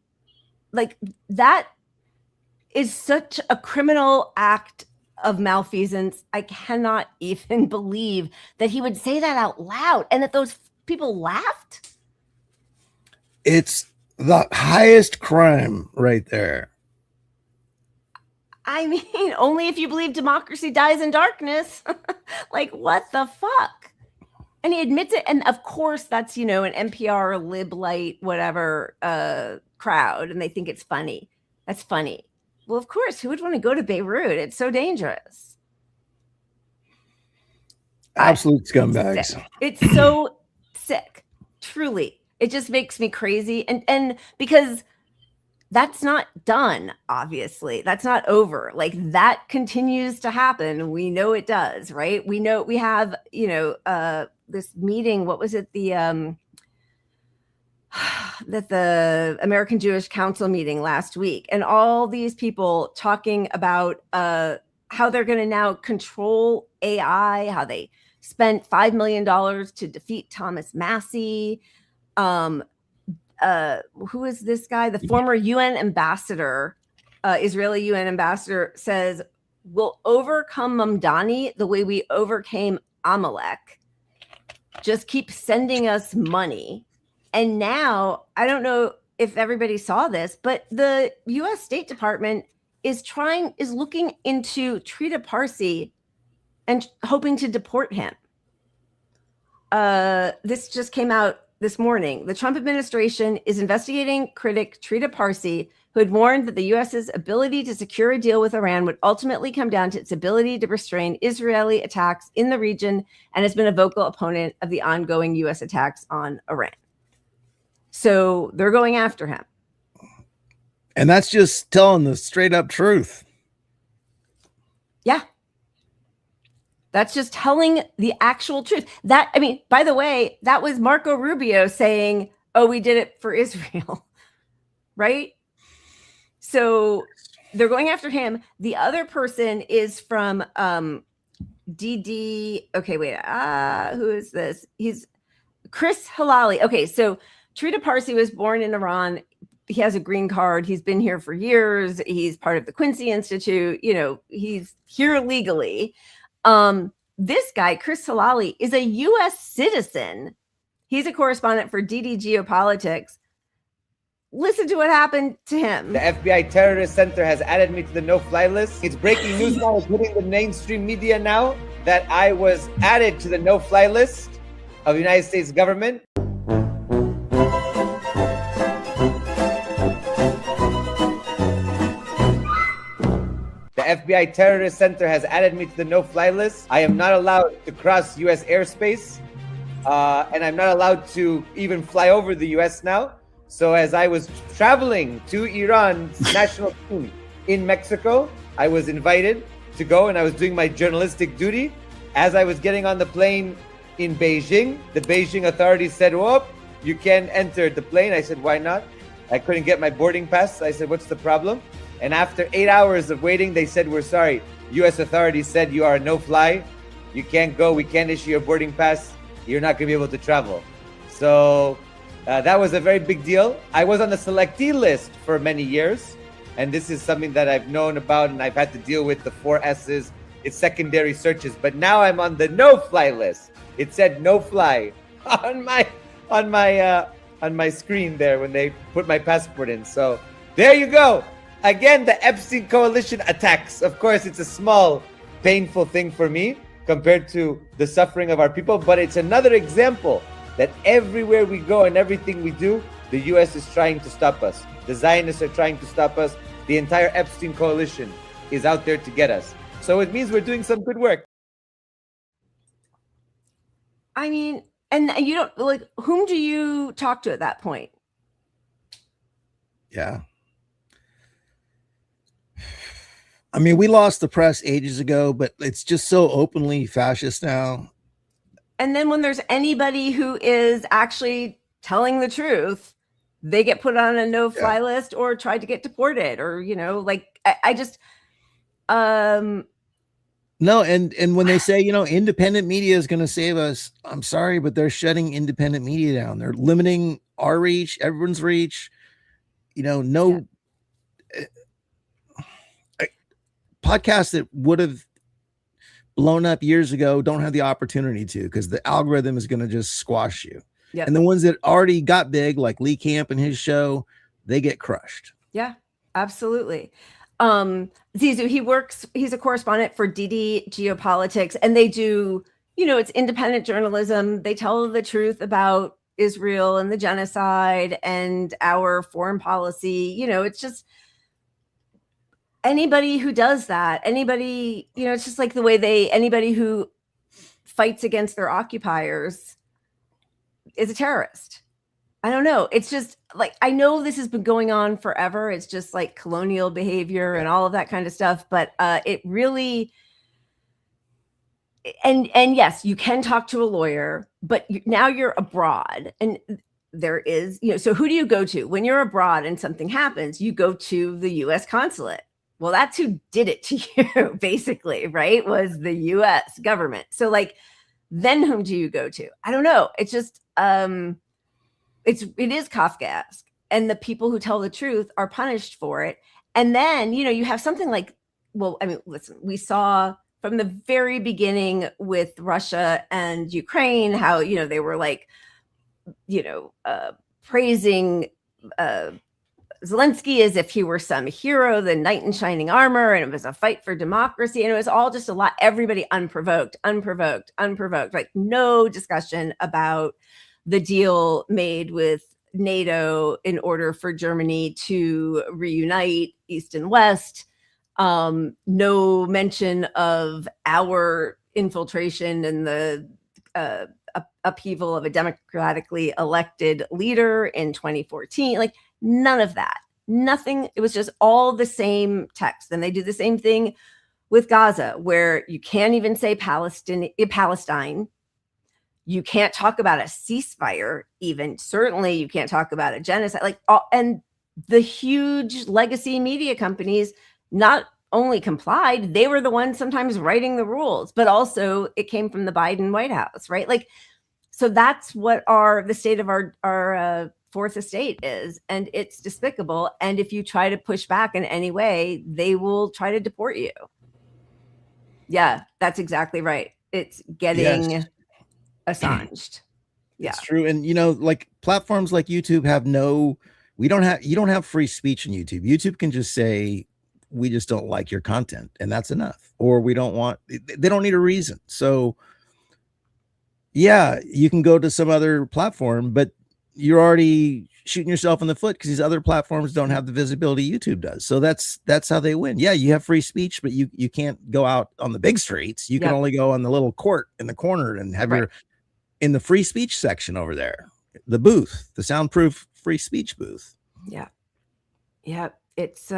like, that is such a criminal act of malfeasance. I cannot even believe that he would say that out loud and that those people laughed. It's the highest crime right there. I mean, only if you believe democracy dies in darkness. Like, what the fuck? And he admits it. And of course, that's, an NPR, lib light, whatever crowd. And they think it's funny. That's funny. Well, of course, who would want to go to Beirut? It's so dangerous. Absolute scumbags. It's so sick. Truly. It just makes me crazy. And because that's not done, obviously. That's not over. Like that continues to happen. We know it does, right? We know we have, this meeting, what was it? The that the American Jewish Council meeting last week, and all these people talking about how they're going to now control AI, how they spent $5 million to defeat Thomas Massey. Who is this guy? The former UN ambassador, Israeli UN ambassador, says, we'll overcome Mamdani the way we overcame Amalek. Just keep sending us money. And now, I don't know if everybody saw this, but the US State Department is looking into Trita Parsi and hoping to deport him. This just came out this morning. The Trump administration is investigating critic Trita Parsi, who had warned that the U.S.'s ability to secure a deal with Iran would ultimately come down to its ability to restrain Israeli attacks in the region, and has been a vocal opponent of the ongoing U.S. attacks on Iran. So they're going after him. And that's just telling the straight up truth. Yeah. That's just telling the actual truth. By the way, that was Marco Rubio saying, oh, we did it for Israel, right? So they're going after him. The other person is from DD. Okay, wait. Who is this? He's Chris Helali. Okay, so Trita Parsi was born in Iran. He has a green card. He's been here for years. He's part of the Quincy Institute. He's here legally. This guy, Chris Helali, is a U.S. citizen. He's a correspondent for DD Geopolitics. Listen to what happened to him. The FBI Terrorist Center has added me to the no-fly list. It's breaking news now. It's hitting the mainstream media now that I was added to the no-fly list of the United States government. The FBI Terrorist Center has added me to the no-fly list. I am not allowed to cross U.S. airspace, and I'm not allowed to even fly over the U.S. now. So as I was traveling to Iran's national team in Mexico, I was invited to go, and I was doing my journalistic duty. As I was getting on the plane in Beijing, the Beijing authorities said, "Whoop, you can't enter the plane." I said, "Why not?" I couldn't get my boarding pass. I said, "What's the problem?" And after 8 hours of waiting, they said, "We're sorry. U.S. authorities said you are a no-fly. You can't go. We can't issue your boarding pass. You're not going to be able to travel." So that was a very big deal. I was on the selectee list for many years, and this is something that I've known about, and I've had to deal with the 4 S's. It's secondary searches, but now I'm on the no-fly list. It said no-fly on my screen there when they put my passport in. So there you go. Again, the Epstein coalition attacks. Of course, it's a small, painful thing for me compared to the suffering of our people, but it's another example that everywhere we go and everything we do, the U.S. is trying to stop us. The Zionists are trying to stop us. The entire Epstein coalition is out there to get us. So it means we're doing some good work. I mean, and you don't, like, whom do you talk to at that point? Yeah. I mean, we lost the press ages ago, but it's just so openly fascist now. And then when there's anybody who is actually telling the truth, they get put on a no-fly list or tried to get deported, or, I just, no. And when they say, independent media is going to save us, I'm sorry, but they're shutting independent media down. They're limiting our reach, everyone's reach, podcasts that would have blown up years ago don't have the opportunity to, because the algorithm is going to just squash you. Yep. And the ones that already got big, like Lee Camp and his show, they get crushed. Yeah, absolutely. Zizu, he's a correspondent for DD Geopolitics, and they do, it's independent journalism. They tell the truth about Israel and the genocide and our foreign policy. It's just, anybody who does that, it's just like the way anybody who fights against their occupiers is a terrorist. I don't know. It's just like, I know this has been going on forever. It's just like colonial behavior and all of that kind of stuff. But it really, and yes, you can talk to a lawyer, but now you're abroad, and there is, so who do you go to when you're abroad and something happens? You go to the U.S. consulate. Well, that's who did it to you, basically, right? Was the U.S. government. So like, then whom do you go to? I don't know. It's just, it is Kafkaesque, and the people who tell the truth are punished for it. And then, you have something like, well, I mean, listen, we saw from the very beginning with Russia and Ukraine, how, they were like, praising Zelensky as if he were some hero, the knight in shining armor, and it was a fight for democracy. And it was all just a lot, everybody unprovoked, like no discussion about the deal made with NATO in order for Germany to reunite East and West. No mention of our infiltration and the upheaval of a democratically elected leader in 2014. Like none of that, nothing. It was just all the same text. And they do the same thing with Gaza, where you can't even say Palestine. You can't talk about a ceasefire, even. Certainly you can't talk about a genocide. And the huge legacy media companies not only complied, they were the ones sometimes writing the rules, but also it came from the Biden White House, right? Like, so that's what the state of our fourth estate is, and it's despicable. And if you try to push back in any way, they will try to deport you. Yeah, that's exactly right. It's getting Assanged. Yeah, it's true. And like platforms like YouTube you don't have free speech in YouTube. YouTube can just say, we just don't like your content, and that's enough. Or they don't need a reason. So yeah, you can go to some other platform, but you're already shooting yourself in the foot because these other platforms don't have the visibility YouTube does. So that's how they win. Yeah, you have free speech, but you can't go out on the big streets. You can only go on the little court in the corner and have your in the free speech section over there, the booth, the soundproof free speech booth. Yeah. It's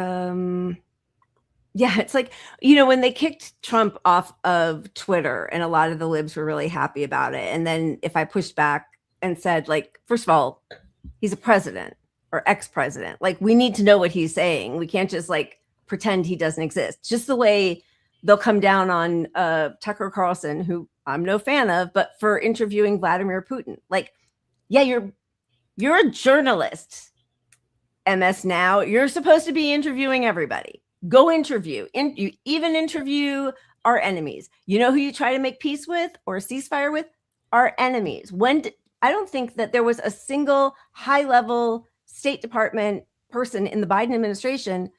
it's like, when they kicked Trump off of Twitter, and a lot of the libs were really happy about it. And then if I pushed back and said, like, first of all, he's a president or ex-president. Like, we need to know what he's saying. We can't just like pretend he doesn't exist. Just the way they'll come down on Tucker Carlson, who I'm no fan of, but for interviewing Vladimir Putin. Like, yeah, you're a journalist, MS Now. You're supposed to be interviewing everybody. Go interview. You even interview our enemies. You know who you try to make peace with or a ceasefire with? Our enemies. I don't think that there was a single high-level State Department person in the Biden administration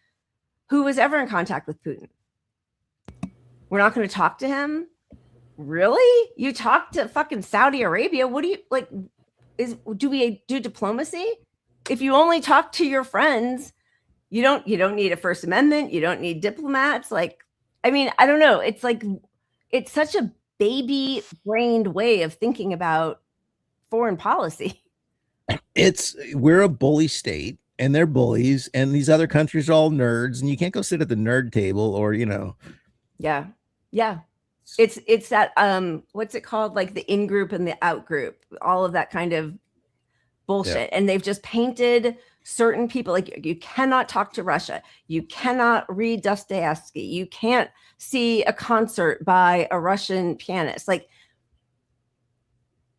who was ever in contact with Putin. We're not going to talk to him? Really? You talk to fucking Saudi Arabia? What do you like? Do we do diplomacy? If you only talk to your friends, you don't need a First Amendment. You don't need diplomats. Like, I mean, I don't know. It's like, it's such a baby-brained way of thinking about foreign policy. We're a bully state, and they're bullies, and these other countries are all nerds, and you can't go sit at the nerd table or Yeah. It's that what's it called? Like the in group and the out group, all of that kind of bullshit. And they've just painted certain people, like you cannot talk to Russia, you cannot read Dostoevsky, you can't see a concert by a Russian pianist. Like,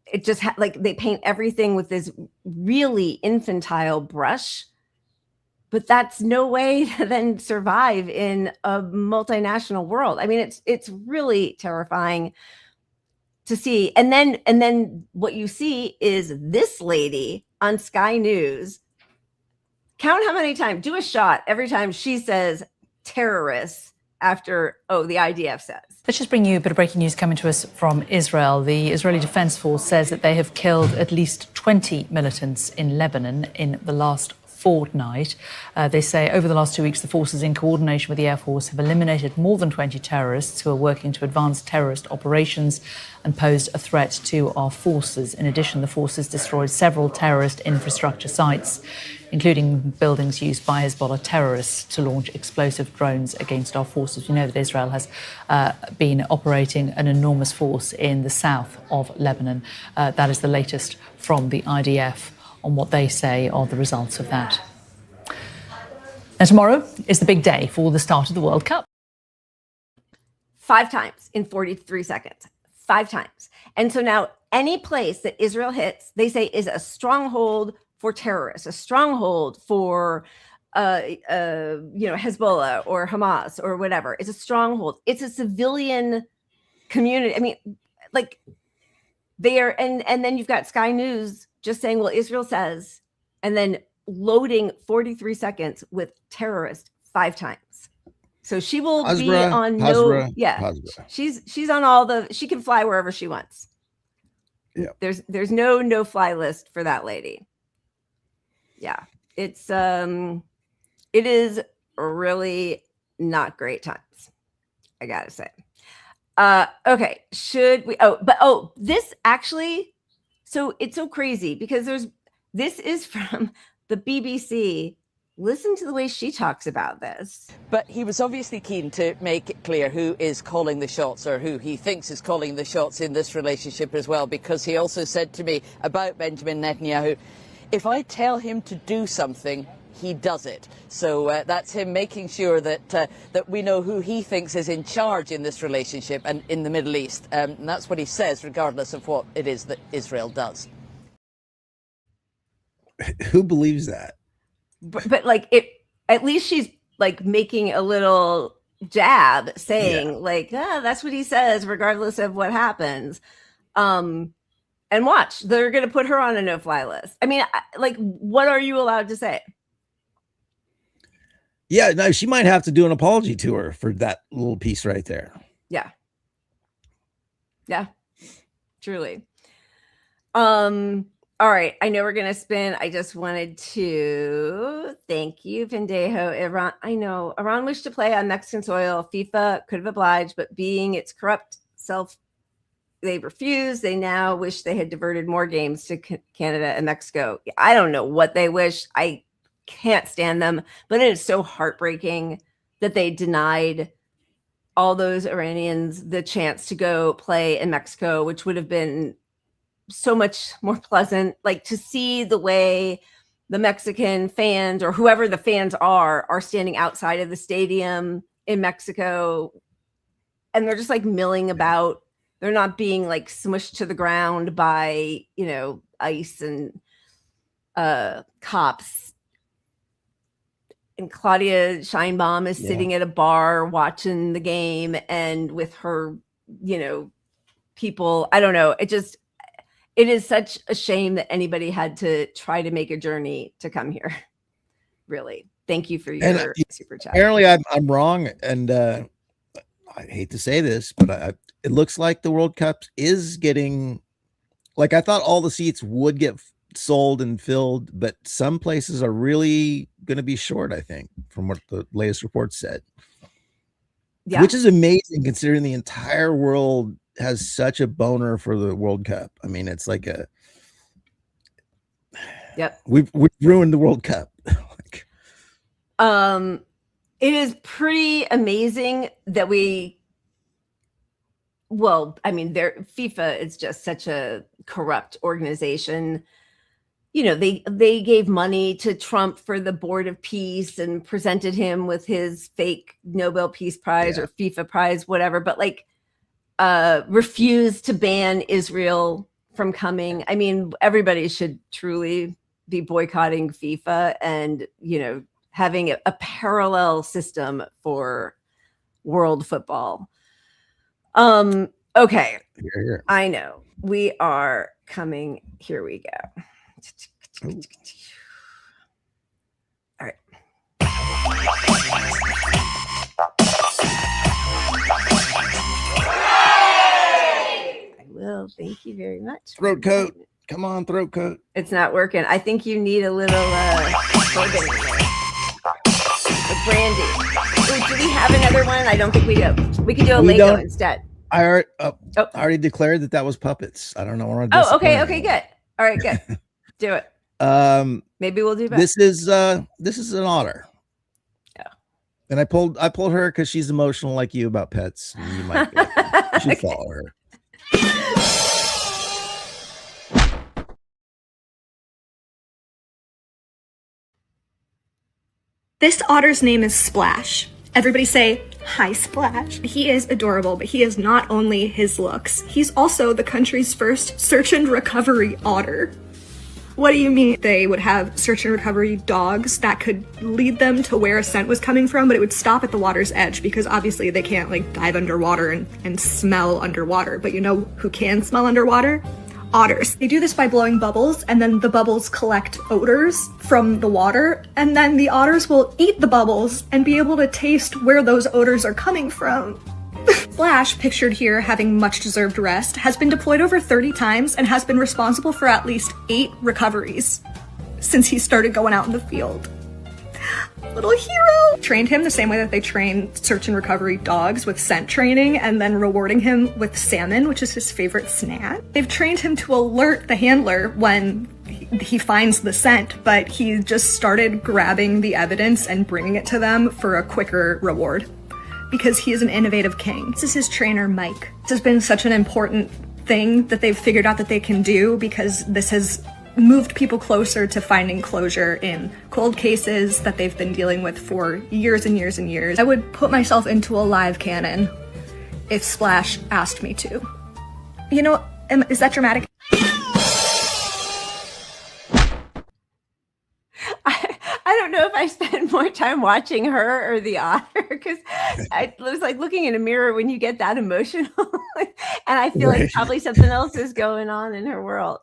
it just like they paint everything with this really infantile brush, but that's no way to then survive in a multinational world. I mean, it's really terrifying to see. And then what you see is this lady on Sky News. Count how many times, do a shot every time she says terrorists after, the IDF says. Let's just bring you a bit of breaking news coming to us from Israel. The Israeli Defense Force says that they have killed at least 20 militants in Lebanon in the last fortnight. They say over the last 2 weeks, the forces, in coordination with the Air Force, have eliminated more than 20 terrorists who are working to advance terrorist operations and posed a threat to our forces. In addition, the forces destroyed several terrorist infrastructure sites, including buildings used by Hezbollah terrorists to launch explosive drones against our forces. You know that Israel has been operating an enormous force in the south of Lebanon. That is the latest from the IDF on what they say are the results of that. Now, tomorrow is the big day for the start of the World Cup. 5 times in 43 seconds. 5 times. And so now any place that Israel hits, they say is a stronghold for terrorists, a stronghold for Hezbollah or Hamas or whatever. It's a stronghold. It's a civilian community. I mean, like they are, and then you've got Sky News just saying, well, Israel says, and then loading 43 seconds with terrorist 5 times. So she will be on she's on all the, she can fly wherever she wants. Yeah. There's no fly list for that lady. Yeah. It's it is really not great times, I gotta say. Okay, should we this actually, so it's so crazy because this is from the BBC. Listen to the way she talks about this. But he was obviously keen to make it clear who is calling the shots, or who he thinks is calling the shots in this relationship as well, because he also said to me about Benjamin Netanyahu, if I tell him to do something, he does it. So that's him making sure that that we know who he thinks is in charge in this relationship and in the Middle East. And that's what he says, regardless of what it is that Israel does. Who believes that? But like it, at least she's like making a little jab saying like, that's what he says, regardless of what happens. And watch, they're going to put her on a no-fly list. I mean, like, what are you allowed to say? Yeah, no, she might have to do an apology to her for that little piece right there. Yeah. Yeah, truly. All right, I know we're going to spin. I just wanted to thank you, Pendejo. Iran, I know Iran wished to play on Mexican soil. FIFA could have obliged, but being its corrupt self, they refused. They now wish they had diverted more games to Canada and Mexico. I don't know what they wish. I can't stand them, but it is so heartbreaking that they denied all those Iranians the chance to go play in Mexico, which would have been so much more pleasant. Like to see the way the Mexican fans or whoever the fans are standing outside of the stadium in Mexico, and they're just like milling about. They're not being like smushed to the ground by, ICE and cops. And Claudia Sheinbaum is sitting at a bar watching the game and with her, people. I don't know. It is such a shame that anybody had to try to make a journey to come here. Really. Thank you for your super chat. Apparently I'm wrong. And I hate to say this, but it looks like the World Cup is getting, like, I thought all the seats would get sold and filled, but some places are really going to be short, I think, from what the latest report said. Yeah. Which is amazing considering the entire world has such a boner for the World Cup. I mean, it's like we've ruined the World Cup. It is pretty amazing that FIFA is just such a corrupt organization. They gave money to Trump for the Board of Peace and presented him with his fake Nobel Peace Prize or FIFA prize, whatever, but refused to ban Israel from coming. I mean, everybody should truly be boycotting FIFA and, having a parallel system for world football. Okay. Here. I know we are coming. Here we go. All right. I will. Thank you very much. Throat coat. Come on, throat coat. It's not working. I think you need a little bacon in there. The brandy. Ooh, do we have another one? I don't think we do. We could do a Lego instead. I already declared that was puppets. I don't know. Oh, okay. Okay, good. All right, good. Do it. Maybe we'll do better. This is an otter. Yeah. And I pulled her because she's emotional like you about pets. And you might you should follow her. This otter's name is Splash. Everybody say, hi, Splash. He is adorable, but he is not only his looks. He's also the country's first search and recovery otter. What do you mean? They would have search and recovery dogs that could lead them to where a scent was coming from, but it would stop at the water's edge because obviously they can't like dive underwater and smell underwater. But you know who can smell underwater? Otters. They do this by blowing bubbles, and then the bubbles collect odors from the water, and then the otters will eat the bubbles and be able to taste where those odors are coming from. Splash, pictured here having much deserved rest, has been deployed over 30 times and has been responsible for at least 8 recoveries since he started going out in the field. Little hero! Trained him the same way that they train search and recovery dogs with scent training and then rewarding him with salmon, which is his favorite snack. They've trained him to alert the handler when he finds the scent, but he just started grabbing the evidence and bringing it to them for a quicker reward because he is an innovative king. This is his trainer, Mike. This has been such an important thing that they've figured out that they can do because this has moved people closer to finding closure in cold cases that they've been dealing with for years and years and years. I would put myself into a live cannon if Splash asked me to. You know, is that dramatic? I don't know if I spent more time watching her or the otter because I was like looking in a mirror when you get that emotional. And I feel like probably something else is going on in her world.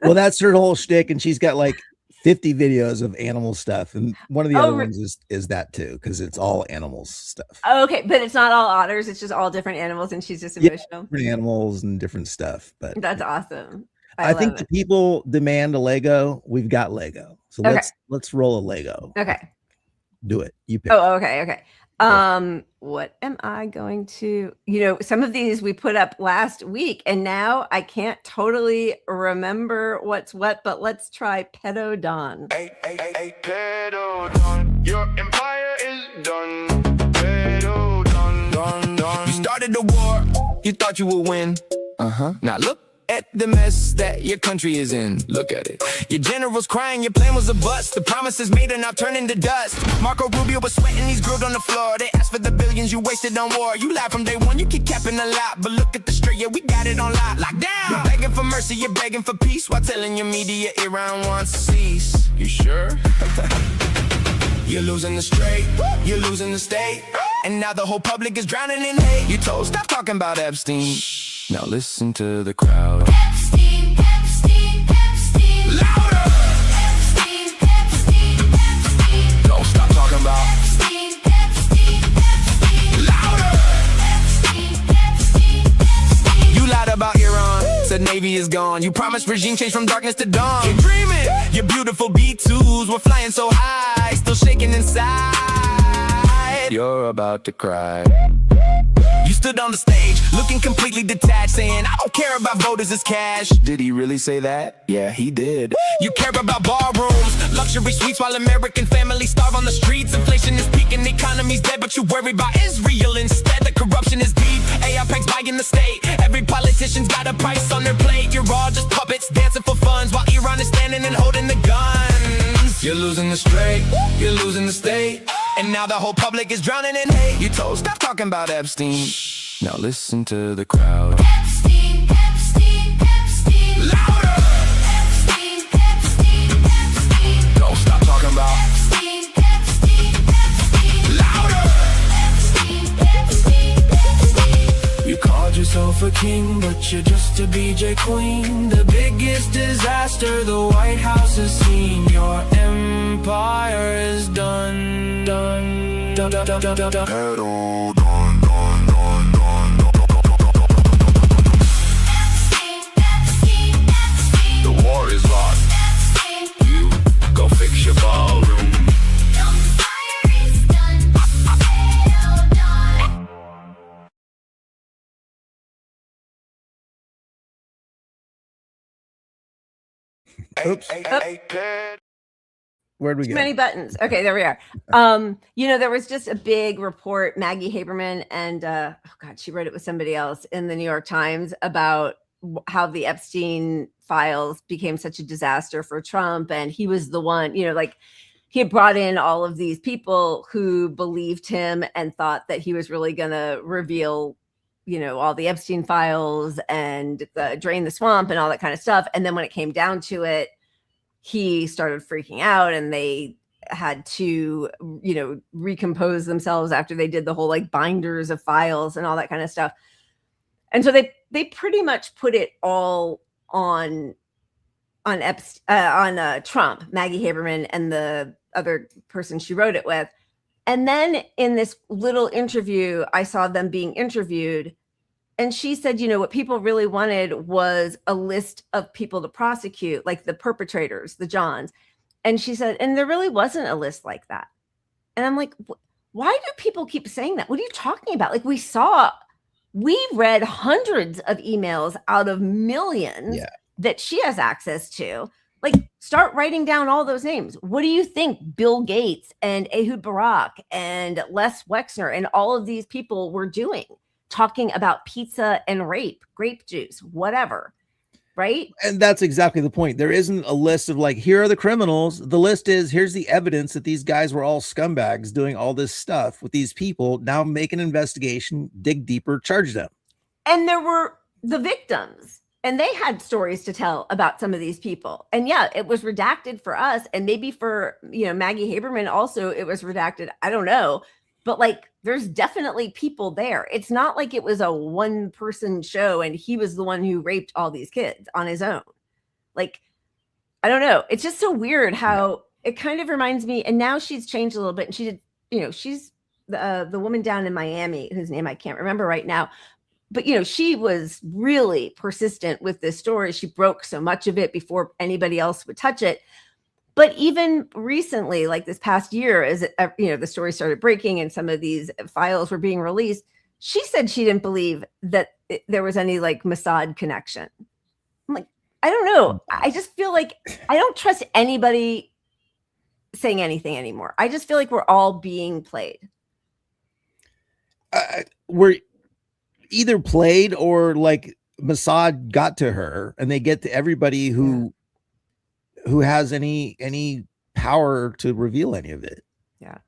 Well, that's her whole shtick. And she's got like 50 videos of animal stuff. And one of the other ones is that too, because it's all animals stuff. Oh, okay. But it's not all otters. It's just all different animals. And she's just emotional. Different animals and different stuff. But that's awesome. I think the people demand a Lego. We've got Lego. So let's roll a Lego. Okay. Do it. You pick. Oh, okay. What am I going to, some of these we put up last week and now I can't totally remember what's what, but let's try Pedodon. Hey, Pedodon, your empire is done. Pedodon, done. You started the war, you thought you would win. Now look at the mess that your country is in. Look at it. Your general's crying, your plan was a bust. The promises made are now turning to dust. Marco Rubio was sweating, he's grilled on the floor. They asked for the billions you wasted on war. You lied from day one, you keep capping a lot. But look at the straight, yeah, we got it on lock down. You're begging for mercy, you're begging for peace, while telling your media Iran wants to cease. You sure? You're losing the straight, you're losing the state. And now the whole public is drowning in hate. You told, stop talking about Epstein. Now listen to the crowd. Epstein, Epstein, Epstein. Louder! Epstein, Epstein, Epstein. Don't stop talking about Epstein, Epstein, Epstein. Louder! Epstein, Epstein, Epstein. You lied about Iran, said Navy is gone. You promised regime change from darkness to dawn. You're dreaming, your beautiful B-2s were flying so high, still shaking inside. You're about to cry. You stood on the stage, looking completely detached, saying, I don't care about voters, it's cash. Did he really say that? Yeah, he did. You care about ballrooms, luxury suites, while American families starve on the streets. Inflation is peaking, the economy's dead, but you worry about Israel instead. The corruption is deep, AIPAC's buying the state. Every politician's got a price on their plate. You're all just puppets, dancing for funds, while Iran is standing and holding the guns. You're losing the straight, you're losing the state. And now the whole public is drowning in hate. You told, stop talking about Epstein. Now listen to the crowd. Epstein, Epstein, Epstein. Louder! Epstein, Epstein, Epstein. Don't stop talking about Epstein, Epstein, Epstein. Louder! Epstein, Epstein, Epstein. You called yourself a king, but you're just a BJ queen. The biggest disaster the White House has seen. Your empire is done. Pedal, done. The war is lost. You go fix your ballroom. Oops. Where'd we Too go? many buttons. Okay, there we are. There was just a big report, Maggie Haberman, and she wrote it with somebody else in the New York Times about how the Epstein files became such a disaster for Trump. And he was the one, he had brought in all of these people who believed him and thought that he was really going to reveal, all the Epstein files and drain the swamp and all that kind of stuff. And then when it came down to it, he started freaking out and they had to, recompose themselves after they did the whole binders of files and all that kind of stuff. And so they pretty much put it all on Trump, Maggie Haberman, and the other person she wrote it with. And then in this little interview, I saw them being interviewed. And she said, what people really wanted was a list of people to prosecute, like the perpetrators, the Johns. And she said, and there really wasn't a list like that. And I'm like, why do people keep saying that? What are you talking about? We read hundreds of emails out of millions that she has access to. Start writing down all those names. What do you think Bill Gates and Ehud Barak and Les Wexner and all of these people were doing? Talking about pizza and rape, grape juice, whatever, right? And that's exactly the point. There isn't a list of here are the criminals. The list is, here's the evidence that these guys were all scumbags doing all this stuff with these people. Now make an investigation, dig deeper, charge them. And there were the victims, and they had stories to tell about some of these people. And it was redacted for us, and maybe for Maggie Haberman also it was redacted. I don't know. But there's definitely people there. It's not like it was a one person show and he was the one who raped all these kids on his own. I don't know. It's just so weird how it kind of reminds me. And now she's changed a little bit. And she did, she's the woman down in Miami, whose name I can't remember right now. But, she was really persistent with this story. She broke so much of it before anybody else would touch it. But even recently, this past year, as the story started breaking and some of these files were being released, she said she didn't believe that there was any Mossad connection. I'm like, I don't know. I just feel like I don't trust anybody saying anything anymore. I just feel like we're all being played. We're either played or Mossad got to her, and they get to everybody who has any power to reveal any of it. Yeah.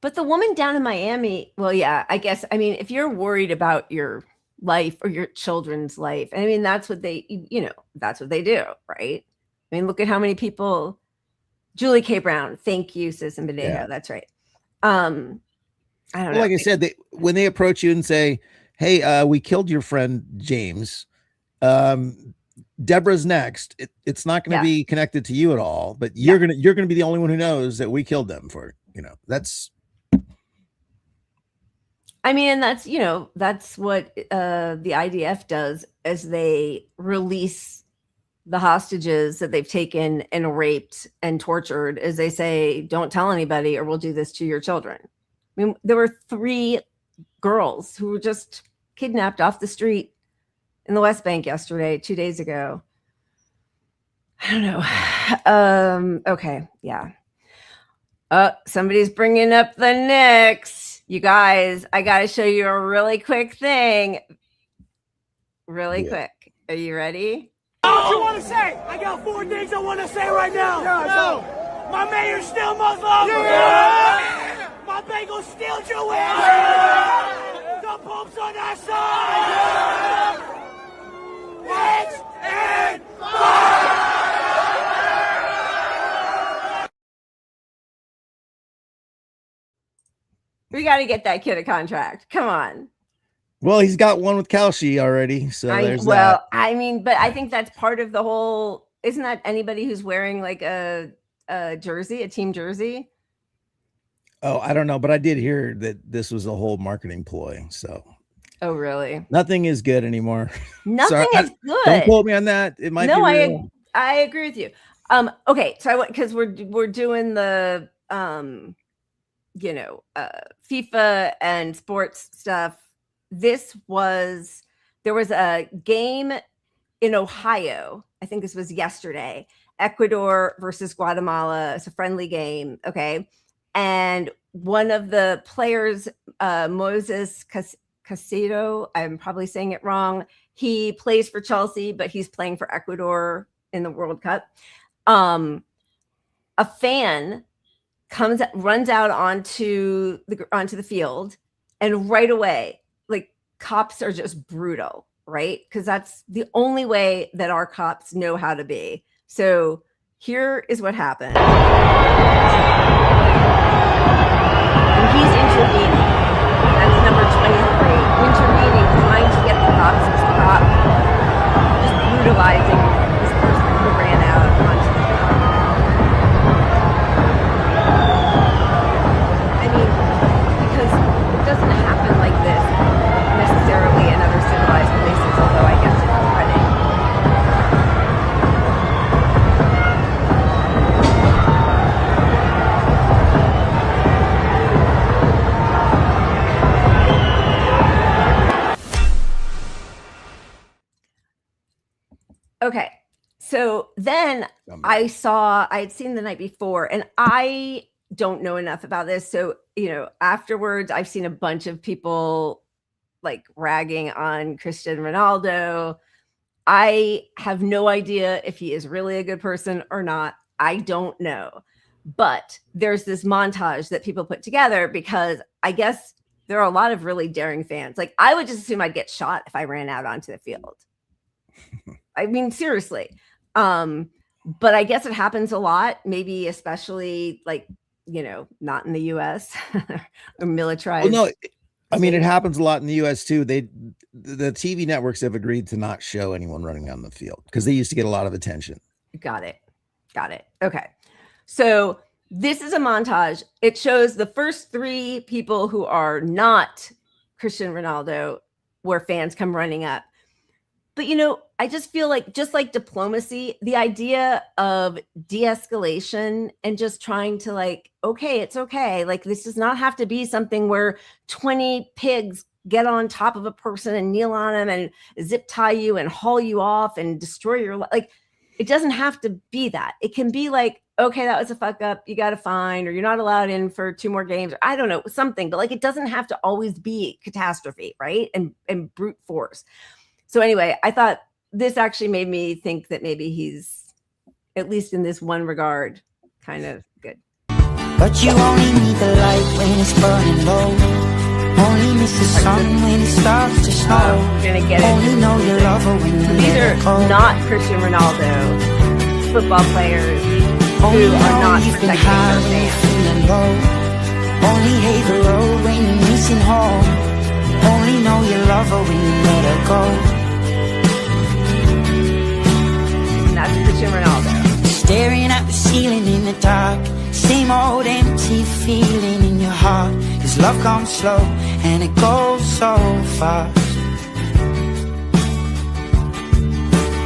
But the woman down in Miami, I guess, if you're worried about your life or your children's life, that's what they, that's what they do, right? Look at how many people, Julie K. Brown, thank you, Sis and Badeo. Yeah. That's right. I don't know. Like I said, when they approach you and say, hey, we killed your friend, James, Deborah's next. It's not going to be connected to you at all, but you're going to be the only one who knows that we killed them for, that's. And that's what the IDF does as they release the hostages that they've taken and raped and tortured, as they say, don't tell anybody or we'll do this to your children. There were 3 girls who were just kidnapped off the street in the West Bank yesterday, 2 days ago. I don't know. Okay. Yeah. Somebody's bringing up the Knicks. You guys, I got to show you a really quick thing. Really quick. Are you ready? What you want to say? I got 4 things I want to say right now. No. My mayor's still Muslim. Yeah. My bagel's still Jewish. Yeah. The Pope's on our side. Yeah. Rich and fire. We got to get that kid a contract. Come on. Well, he's got one with Kalshi already. So there's that. But I think that's part of the whole. Isn't that anybody who's wearing a jersey, a team jersey? Oh, I don't know. But I did hear that this was a whole marketing ploy. So. Oh, really? Nothing is good anymore. Nothing is good. Don't quote me on that. It might be real. I agree with you. Okay. So because we're doing the, FIFA and sports stuff. There was a game in Ohio I think this was yesterday, Ecuador versus Guatemala. It's a friendly game. Okay. And one of the players, Moses Casido, I'm probably saying it wrong. He plays for Chelsea, but he's playing for Ecuador in the World Cup. A fan runs out onto the field, and right away, like, cops are just brutal, right? Because that's the only way that our cops know how to be. So here is what happened. And he's intervening. That's number 23. Intervening, trying to get the cops to stop just brutalizing this person who ran out onto the field. I mean, because it doesn't happen like this necessarily in other civilized places, although I guess it's spreading. Okay, so then I had seen the night before, and I don't know enough about this. So, afterwards, I've seen a bunch of people like ragging on Cristiano Ronaldo. I have no idea if he is really a good person or not. I don't know. But there's this montage that people put together because I guess there are a lot of really daring fans. Like, I would just assume I'd get shot if I ran out onto the field. I mean, seriously. But I guess it happens a lot, maybe especially like, not in the US or militarized. Well, no, I mean, it happens a lot in the US too. The TV networks have agreed to not show anyone running on the field because they used to get a lot of attention. Got it. Okay. So this is a montage. It shows the first 3 people who are not Cristiano Ronaldo where fans come running up. But, I just feel like, just like diplomacy, the idea of de-escalation and just trying to like, okay, it's okay. Like, this does not have to be something where 20 pigs get on top of a person and kneel on them and zip tie you and haul you off and destroy your life. Like, it doesn't have to be that. It can be like, okay, that was a fuck up. You got a fine, or you're not allowed in for 2 more games. Or I don't know, something. But like, it doesn't have to always be catastrophe, right? And brute force. So anyway, I thought this actually made me think that maybe he's, at least in this one regard, kind of good. But you only need the light when it's burning low. Only miss the sun when it starts to snow. We're gonna get only know you love her when you These let are her go. not Cristiano Ronaldo football players Only who are not you've been protecting high their when you're fans. feeling low. Only hate the road when you're missing home. Only know you love her when you let her go. That's Cristiano Ronaldo. Staring at the ceiling in the dark. Same old empty feeling in your heart. Cause love comes slow and it goes so fast.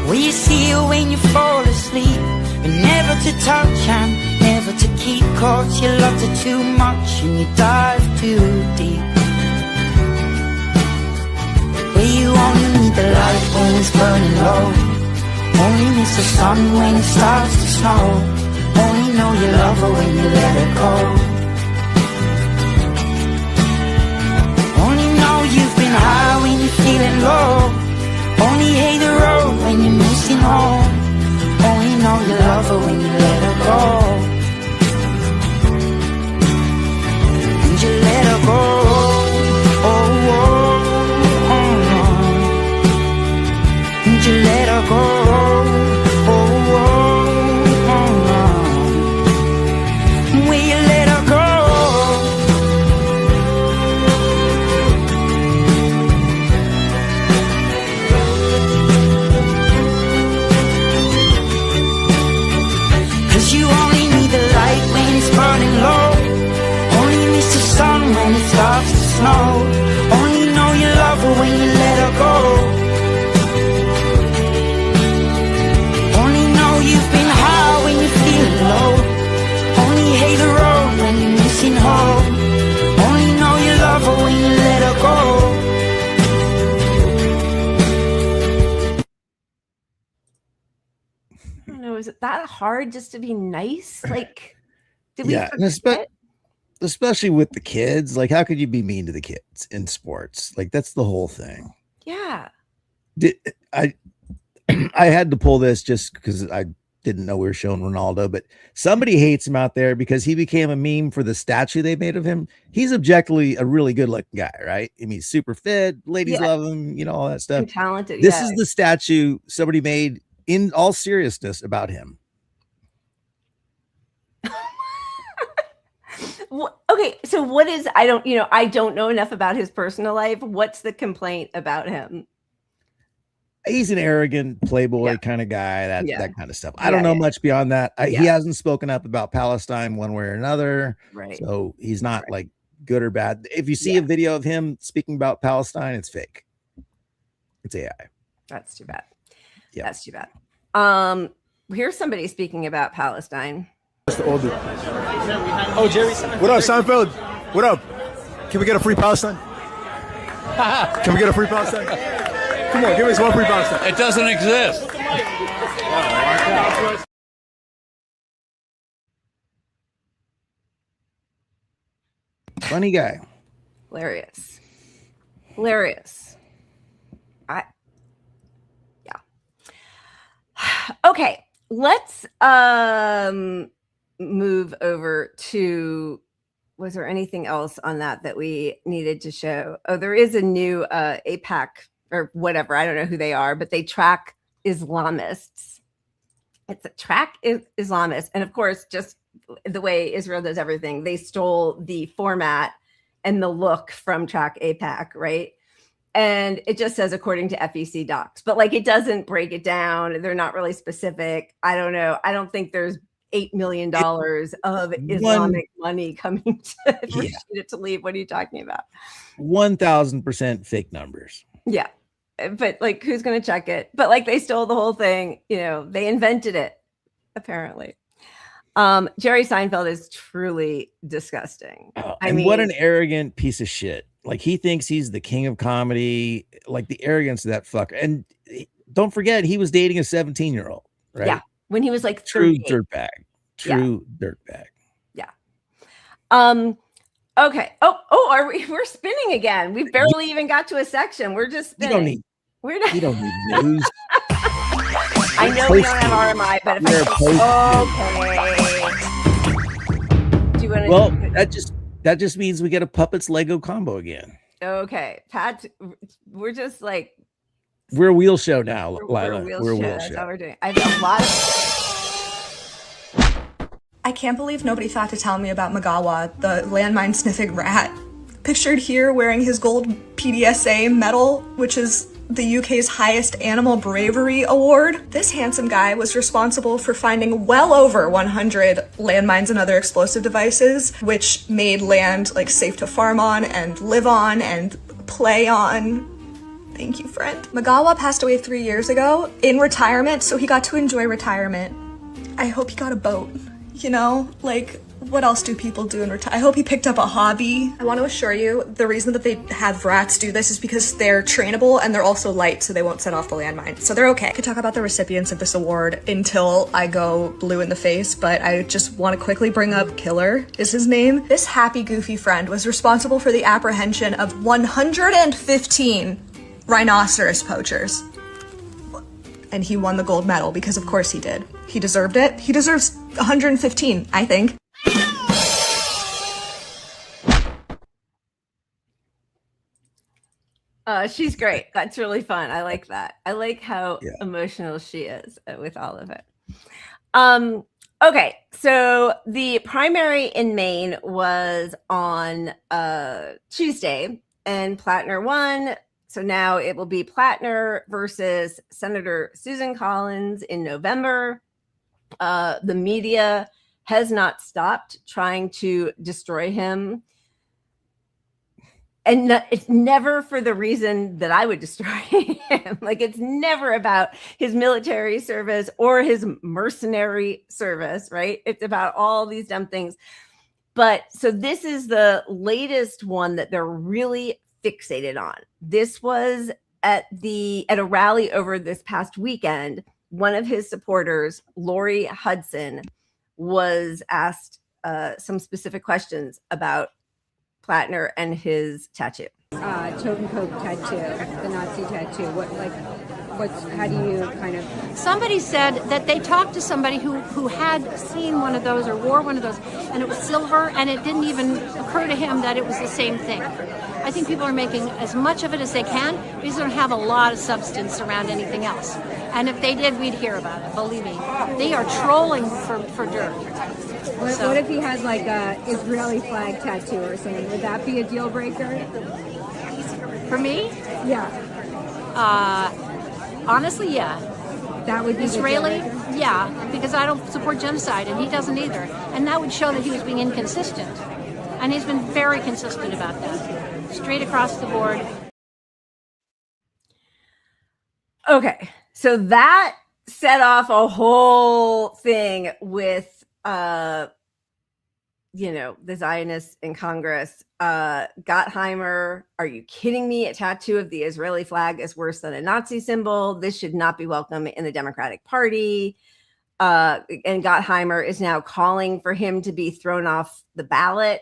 Will you see her when you fall asleep? But never to touch and never to keep. Cause you loved her too much and you dive too deep. Will you only need the light when it's burning low? Only miss the sun when it starts to snow. Only know you love her when you let her go. Only know you've been high when you're feeling low. Only hate the road when you're missing home. Only know you love her when you let her go. And you let her go. Oh, oh, oh, oh. And you let her go. that hard just to be nice? Like, did we Yeah, and forget? especially with the kids. Like, how could you be mean to the kids in sports? Like, that's the whole thing. Yeah. I had to pull this just because I didn't know we were showing Ronaldo, but somebody hates him out there because he became a meme for the statue they made of him. He's objectively a really good looking guy, right? I mean, he's super fit, ladies love him, you know, all that stuff. And talented. This is the statue somebody made in all seriousness about him. Okay, so what is, I don't know enough about his personal life. What's the complaint about him? He's an arrogant playboy kind of guy, that kind of stuff. I don't know Yeah. much beyond that. He hasn't spoken up about Palestine one way or another. Right. So he's not like good or bad. If you see a video of him speaking about Palestine, it's fake. It's AI. That's too bad. Yeah. That's too bad. Here's somebody speaking about Palestine. Oh, Jerry. What up, Seinfeld? What up? Can we get a free Palestine? Can we get a free Palestine? Come on, give us one free Palestine. It doesn't exist. Funny guy. Hilarious. Okay, let's move over to, was there anything else on that we needed to show? Oh, there is a new APAC or whatever. I don't know who they are, but they track Islamists. It's a track Islamists. And of course, just the way Israel does everything, they stole the format and the look from Track APAC, right? And it just says according to FEC docs, but like it doesn't break it down. They're not really specific. I don't know. I don't think there's $8 million of Islamic money coming to it to leave. What are you talking about? 1000% fake numbers. Yeah. But like, who's going to check it? But like, they stole the whole thing. You know, they invented it, apparently. Jerry Seinfeld is truly disgusting. I mean, what an arrogant piece of shit. Like, he thinks he's the king of comedy, like the arrogance of that fucker. And don't forget, he was dating a 17-year-old, right? Yeah. When he was like true 38. dirtbag. True dirtbag. Yeah. Okay. We're spinning again. We barely even got to a section. We're just spinning. You don't need news. I know we don't have RMI, but if okay. Do you want to that just means we get a Puppets Lego combo again. Okay. Pat, we're just like, we're a wheel show now, Lila. We're a wheel show. That's how we're doing. I have a lot of. I can't believe nobody thought to tell me about Magawa, the landmine sniffing rat. Pictured here wearing his gold PDSA medal, which is the UK's highest animal bravery award. This handsome guy was responsible for finding well over 100 landmines and other explosive devices, which made land like safe to farm on and live on and play on. Thank you, friend. Magawa passed away 3 years ago in retirement, so he got to enjoy retirement. I hope he got a boat. You know, like, what else do people do in retirement? I hope he picked up a hobby. I want to assure you, the reason that they have rats do this is because they're trainable and they're also light, so they won't set off the landmine. So they're okay. I could talk about the recipients of this award until I go blue in the face, but I just want to quickly bring up Killer is his name. This happy, goofy friend was responsible for the apprehension of 115 rhinoceros poachers. And he won the gold medal because of course he did. He deserved it. He deserves 115, I think. She's great. That's really fun. I like that. I like how emotional she is with all of it. Okay, so the primary in Maine was on Tuesday, and Platner won. So now it will be Platner versus Senator Susan Collins in November. The media has not stopped trying to destroy him. And it's never for the reason that I would destroy him. Like, it's never about his military service or his mercenary service, right? It's about all these dumb things. But so this is the latest one that they're really fixated on. This was at a rally over this past weekend one of his supporters, Lori Hudson, was asked some specific questions about Platner and his tattoo. Totem Pope tattoo, the Nazi tattoo. How do you kind of? Somebody said that they talked to somebody who had seen one of those or wore one of those, and it was silver, and it didn't even occur to him that it was the same thing. I think people are making as much of it as they can because they don't have a lot of substance around anything else. And if they did, we'd hear about it, believe me. They are trolling for dirt. What if he has like a Israeli flag tattoo or something? Would that be a deal breaker? For me? Yeah. Honestly, yeah. That would be Israeli? Yeah, because I don't support genocide, and he doesn't either. And that would show that he was being inconsistent. And he's been very consistent about that. Straight across the board. Okay, so that set off a whole thing with the Zionists in Congress. Gottheimer, are you kidding me? A tattoo of the Israeli flag is worse than a Nazi symbol. This should not be welcome in the Democratic Party. And Gottheimer is now calling for him to be thrown off the ballot.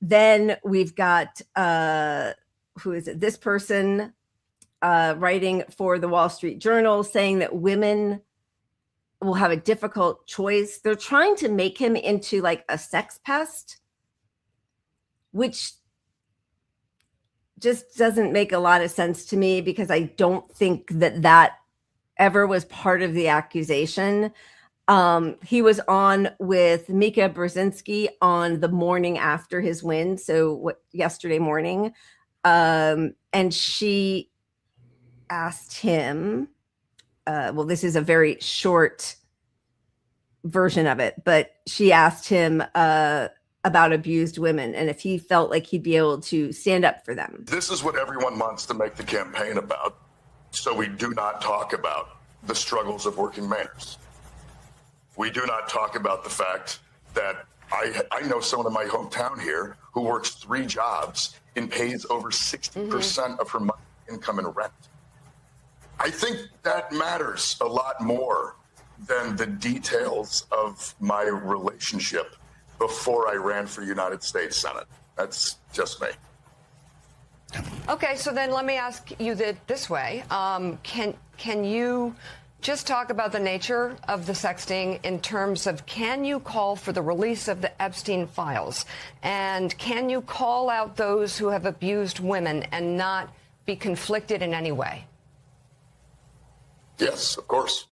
Then we've got who is it? This person writing for the Wall Street Journal saying that women will have a difficult choice. They're trying to make him into like a sex pest, which just doesn't make a lot of sense to me because I don't think that ever was part of the accusation. He was on with Mika Brzezinski on the morning after his win, yesterday morning, and she asked him, this is a very short version of it, but she asked him about abused women and if he felt like he'd be able to stand up for them. This is what everyone wants to make the campaign about, so we do not talk about the struggles of working males. We do not talk about the fact that I know someone in my hometown here who works 3 jobs and pays over 60% of her monthly income in rent. I think that matters a lot more than the details of my relationship before I ran for United States Senate. That's just me. Okay, so then let me ask you this way. Can you just talk about the nature of the sexting in terms of, can you call for the release of the Epstein files? And can you call out those who have abused women and not be conflicted in any way? Yes, of course.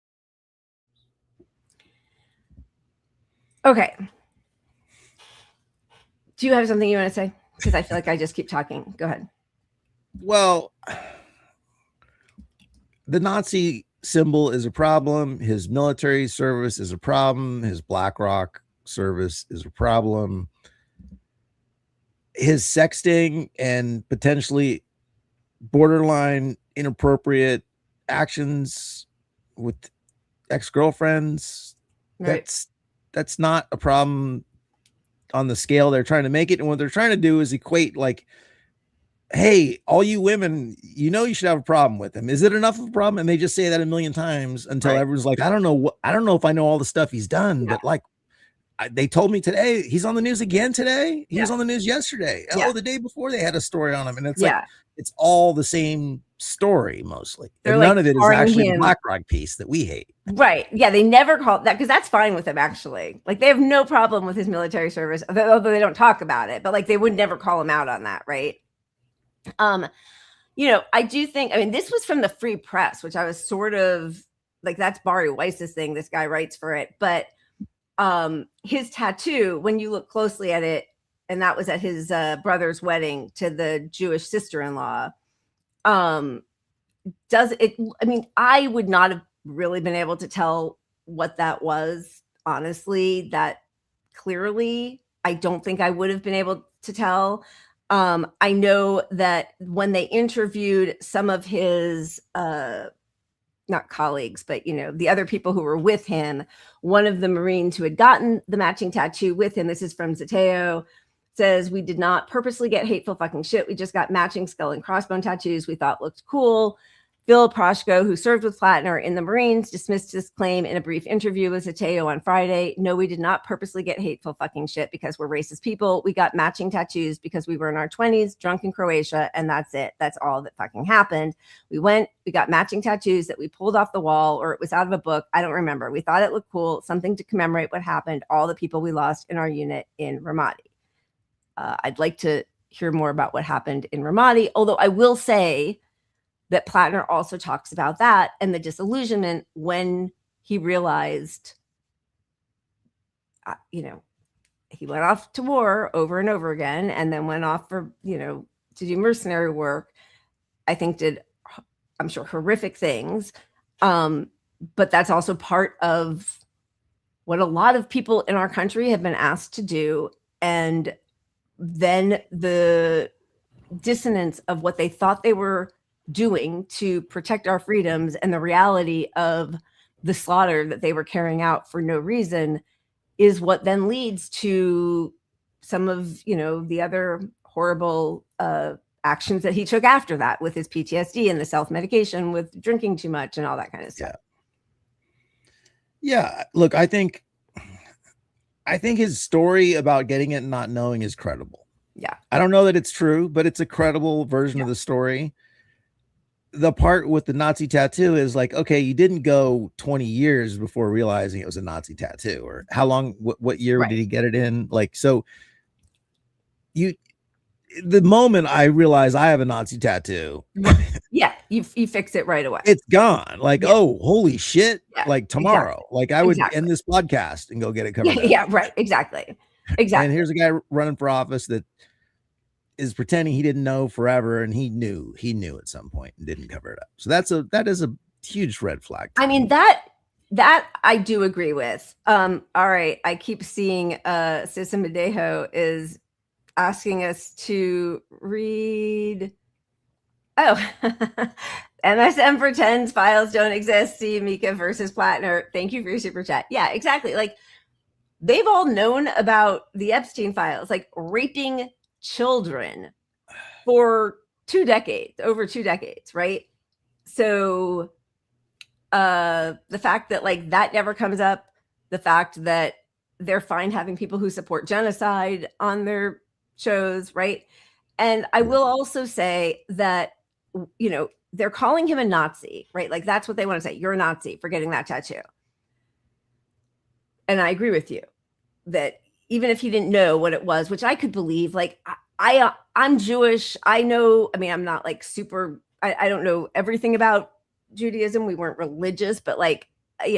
Okay. Do you have something you want to say? Because I feel like I just keep talking. Go ahead. Well, the Nazi symbol is a problem. His military service is a problem. His BlackRock service is a problem. His sexting and potentially borderline inappropriate actions with ex-girlfriends, right. That's not a problem on the scale they're trying to make it. And what they're trying to do is equate like, hey, all you women, you should have a problem with him. Is it enough of a problem? And they just say that a million times until everyone's like, I don't know if I know all the stuff he's done, but like they told me today, he's on the news again today. He was on the news yesterday. Oh, the day before they had a story on him. And it's like, it's all the same story mostly. And none of it is actually the BlackRock piece that we hate. Right. Yeah. They never call that, because that's fine with him, actually. Like, they have no problem with his military service, although they don't talk about it, but like they would never call him out on that. Right. I do think, this was from the Free Press, which I was sort of like, that's Bari Weiss's thing. This guy writes for it, but his tattoo, when you look closely at it, and that was at his brother's wedding to the Jewish sister-in-law, does it, I would not have really been able to tell what that was, honestly, that clearly. I don't think I would have been able to tell. I know that when they interviewed some of his, not colleagues, but, the other people who were with him, one of the Marines who had gotten the matching tattoo with him, this is from Zateo, says, we did not purposely get hateful fucking shit. We just got matching skull and crossbone tattoos we thought looked cool. Phil Proshko, who served with Platner in the Marines, dismissed this claim in a brief interview with Zateo on Friday. No, we did not purposely get hateful fucking shit because we're racist people. We got matching tattoos because we were in our 20s, drunk in Croatia, and that's it. That's all that fucking happened. We got matching tattoos that we pulled off the wall, or it was out of a book. I don't remember. We thought it looked cool, something to commemorate what happened, all the people we lost in our unit in Ramadi. I'd like to hear more about what happened in Ramadi, although I will say that Platner also talks about that and the disillusionment when he realized, he went off to war over and over again and then went off for, to do mercenary work. I think I'm sure, horrific things. But that's also part of what a lot of people in our country have been asked to do. And then the dissonance of what they thought they were doing to protect our freedoms and the reality of the slaughter that they were carrying out for no reason is what then leads to some of the other horrible actions that he took after that, with his PTSD and the self-medication with drinking too much and all that kind of stuff. Yeah, look, I think his story about getting it and not knowing is credible. Yeah, I don't know that it's true, but it's a credible version of the story. The part with the Nazi tattoo is like, okay, you didn't go 20 years before realizing it was a Nazi tattoo, or how long, what year did he get it in? Like, so the moment I realize I have a Nazi tattoo, yeah, you fix it right away. It's gone. Like, oh, holy shit. Yeah, like tomorrow, exactly. like I would end this podcast and go get it covered up. Yeah, right. Exactly. And here's a guy running for office that is pretending he didn't know forever, and he knew at some point and didn't cover it up. So that is a huge red flag. I mean, that I do agree with. All right, I keep seeing Sissa Medejo is asking us to read. Oh, MSM pretends files don't exist. See Mika versus Platner. Thank you for your super chat. Yeah, exactly. Like, they've all known about the Epstein files, like raping children for over 2 decades, right? So the fact that like that never comes up, the fact that they're fine having people who support genocide on their shows, right? And I will also say that, they're calling him a Nazi, right? Like, that's what they want to say. You're a Nazi for getting that tattoo. And I agree with you that even if he didn't know what it was, which I could believe, like I'm Jewish. I'm not like super, I don't know everything about Judaism. We weren't religious, but like, I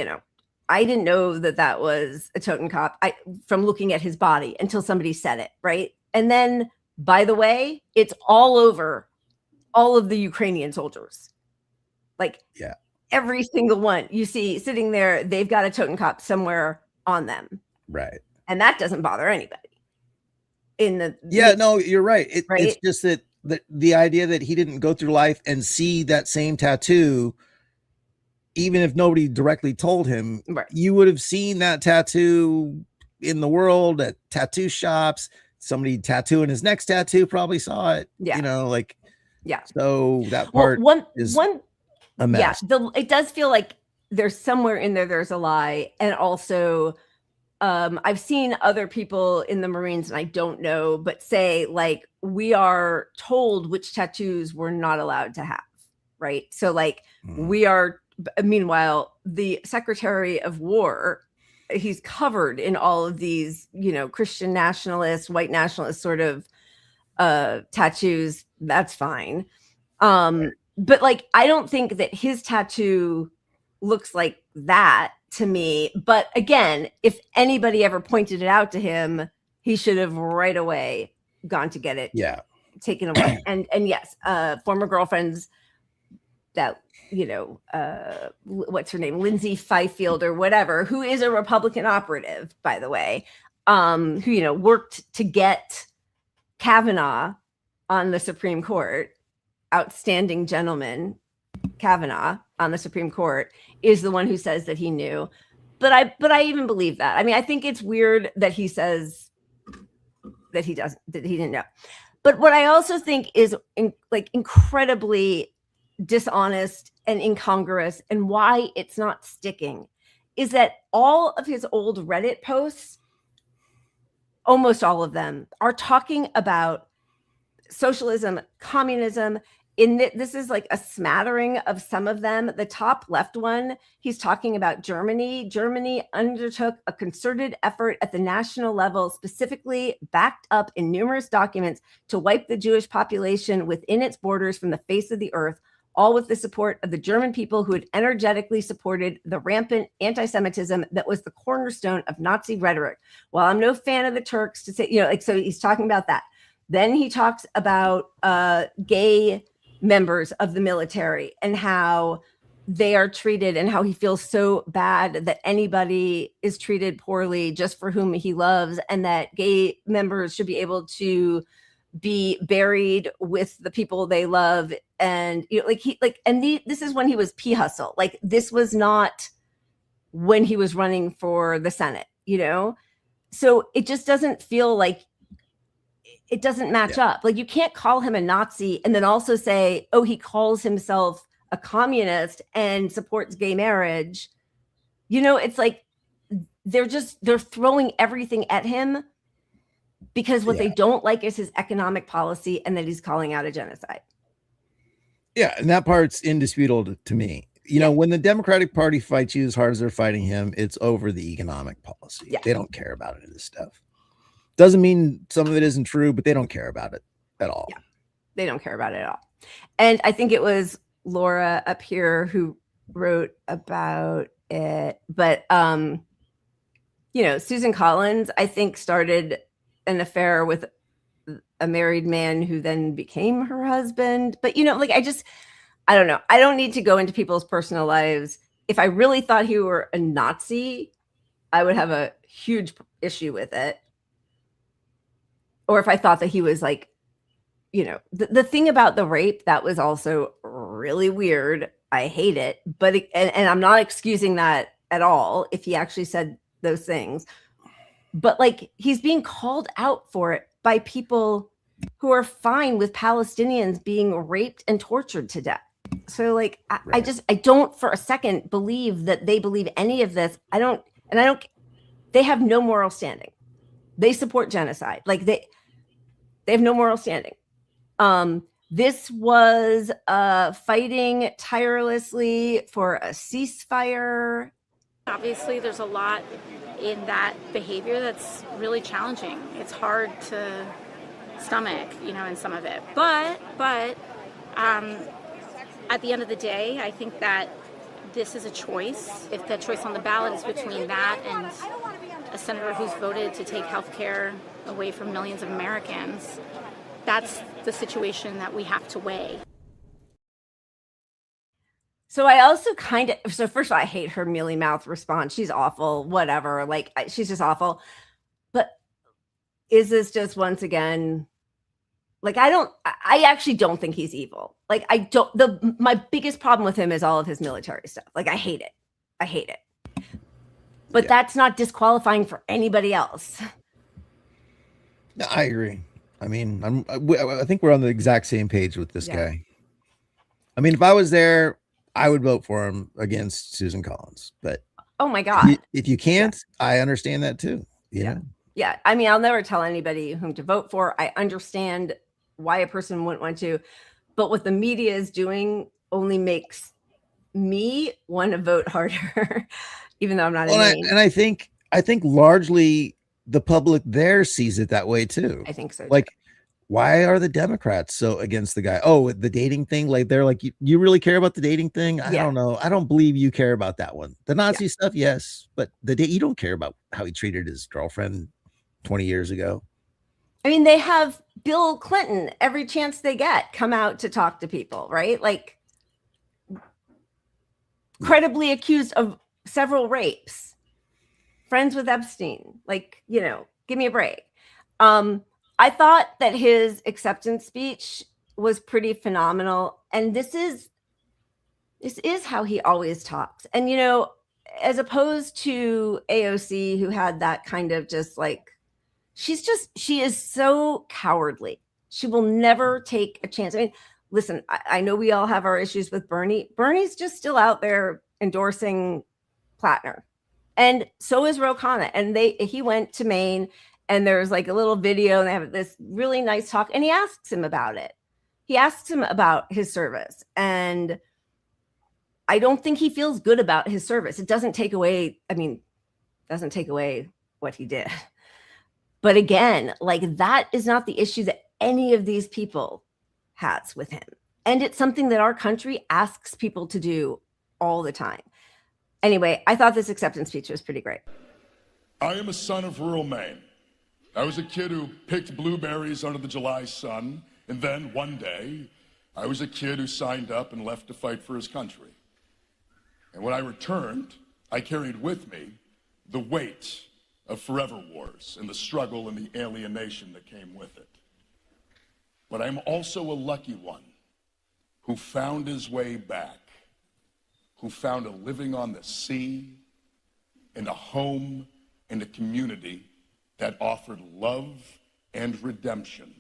didn't know that was a Totenkopf from looking at his body until somebody said it, right? And then, by the way, it's all over all of the Ukrainian soldiers. Like, every single one you see sitting there, they've got a Totenkopf somewhere on them. Right. And that doesn't bother anybody. No, you're right. It's just that the idea that he didn't go through life and see that same tattoo, even if nobody directly told him, you would have seen that tattoo in the world at tattoo shops. Somebody tattooing his next tattoo probably saw it. Yeah. So that part is a mess. Yeah, it does feel like there's somewhere in there's a lie. And also, I've seen other people in the Marines, and I don't know, but say like, we are told which tattoos we're not allowed to have, right? So like meanwhile, the Secretary of War, he's covered in all of these, Christian nationalist, white nationalist sort of tattoos. That's fine. But like, I don't think that his tattoo looks like that to me. But again, if anybody ever pointed it out to him, he should have right away gone to get it taken away. And yes, former girlfriends that, what's her name? Lindsay Fifield or whatever, who is a Republican operative, by the way, who, worked to get Kavanaugh on the Supreme Court, outstanding gentleman, Kavanaugh on the Supreme Court, is the one who says that he knew. But I even believe that. I mean, I think it's weird that he says that he didn't know. But what I also think is incredibly dishonest and incongruous and why it's not sticking is that all of his old Reddit posts, almost all of them, are talking about socialism, communism. This is like a smattering of some of them. The top left one, he's talking about Germany. Germany undertook a concerted effort at the national level, specifically backed up in numerous documents, to wipe the Jewish population within its borders from the face of the earth, all with the support of the German people who had energetically supported the rampant anti-Semitism that was the cornerstone of Nazi rhetoric. Well, I'm no fan of the Turks to say, so he's talking about that. Then he talks about gay members of the military and how they are treated and how he feels so bad that anybody is treated poorly just for whom he loves, and that gay members should be able to be buried with the people they love. And this is when he was P Hustle. Like, this was not when he was running for the Senate, so it just doesn't feel like it doesn't match up. Like, you can't call him a Nazi and then also say, oh, he calls himself a communist and supports gay marriage. It's like they're throwing everything at him because what they don't like is his economic policy and that he's calling out a genocide. Yeah, and that part's indisputable to me. When the Democratic Party fights you as hard as they're fighting him, it's over the economic policy. Yeah. They don't care about any of this stuff. Doesn't mean some of it isn't true, but they don't care about it at all. Yeah, they don't care about it at all. And I think it was Laura up here who wrote about it. But, Susan Collins, I think, started an affair with a married man who then became her husband. But, I don't know. I don't need to go into people's personal lives. If I really thought he were a Nazi, I would have a huge issue with it. Or if I thought that he was like, the thing about the rape, that was also really weird. I hate it. But, and I'm not excusing that at all if he actually said those things. But he's being called out for it by people who are fine with Palestinians being raped and tortured to death. So I don't for a second believe that they believe any of this. They have no moral standing. They support genocide. They have no moral standing. This was fighting tirelessly for a ceasefire. Obviously, there's a lot in that behavior that's really challenging. It's hard to stomach, in some of it. But at the end of the day, I think that this is a choice. If the choice on the ballot is between that and a senator who's voted to take health care away from millions of Americans, that's the situation that we have to weigh. So I also first of all, I hate her mealy mouth response. She's awful, whatever. She's just awful. But is this just once again, I actually don't think he's evil. My biggest problem with him is all of his military stuff. I hate it. But that's not disqualifying for anybody else. No, I agree. I mean, I think we're on the exact same page with this guy. I mean, if I was there, I would vote for him against Susan Collins. But oh my God, if you can't, I understand that too. You know? Yeah. I mean, I'll never tell anybody whom to vote for. I understand why a person wouldn't want to, but what the media is doing only makes me want to vote harder, even though I'm not. And I think largely the public there sees it that way too. I think so. Why are the Democrats so against the guy? Oh, the dating thing. They're like, you really care about the dating thing? I don't know. I don't believe you care about that one. The Nazi stuff, yes, but you don't care about how he treated his girlfriend 20 years ago. I mean, they have Bill Clinton every chance they get come out to talk to people, right? Credibly accused of several rapes, friends with Epstein. Give me a break. I thought that his acceptance speech was pretty phenomenal. And this is how he always talks. And, as opposed to AOC, who had that kind of she is so cowardly. She will never take a chance. I mean, listen, I know we all have our issues with Bernie. Bernie's just still out there endorsing Platner. And so is Ro Khanna. And he went to Maine, and there's like a little video, and they have this really nice talk, and he asks him about it. He asks him about his service. And I don't think he feels good about his service. It doesn't take away what he did. But again, like, that is not the issue that any of these people has with him. And it's something that our country asks people to do all the time. Anyway, I thought this acceptance speech was pretty great. I am a son of rural Maine. I was a kid who picked blueberries under the July sun, and then one day, I was a kid who signed up and left to fight for his country. And when I returned, I carried with me the weight of forever wars and the struggle and the alienation that came with it. But I'm also a lucky one who found his way back, who found a living on the sea, and a home and a community that offered love and redemption.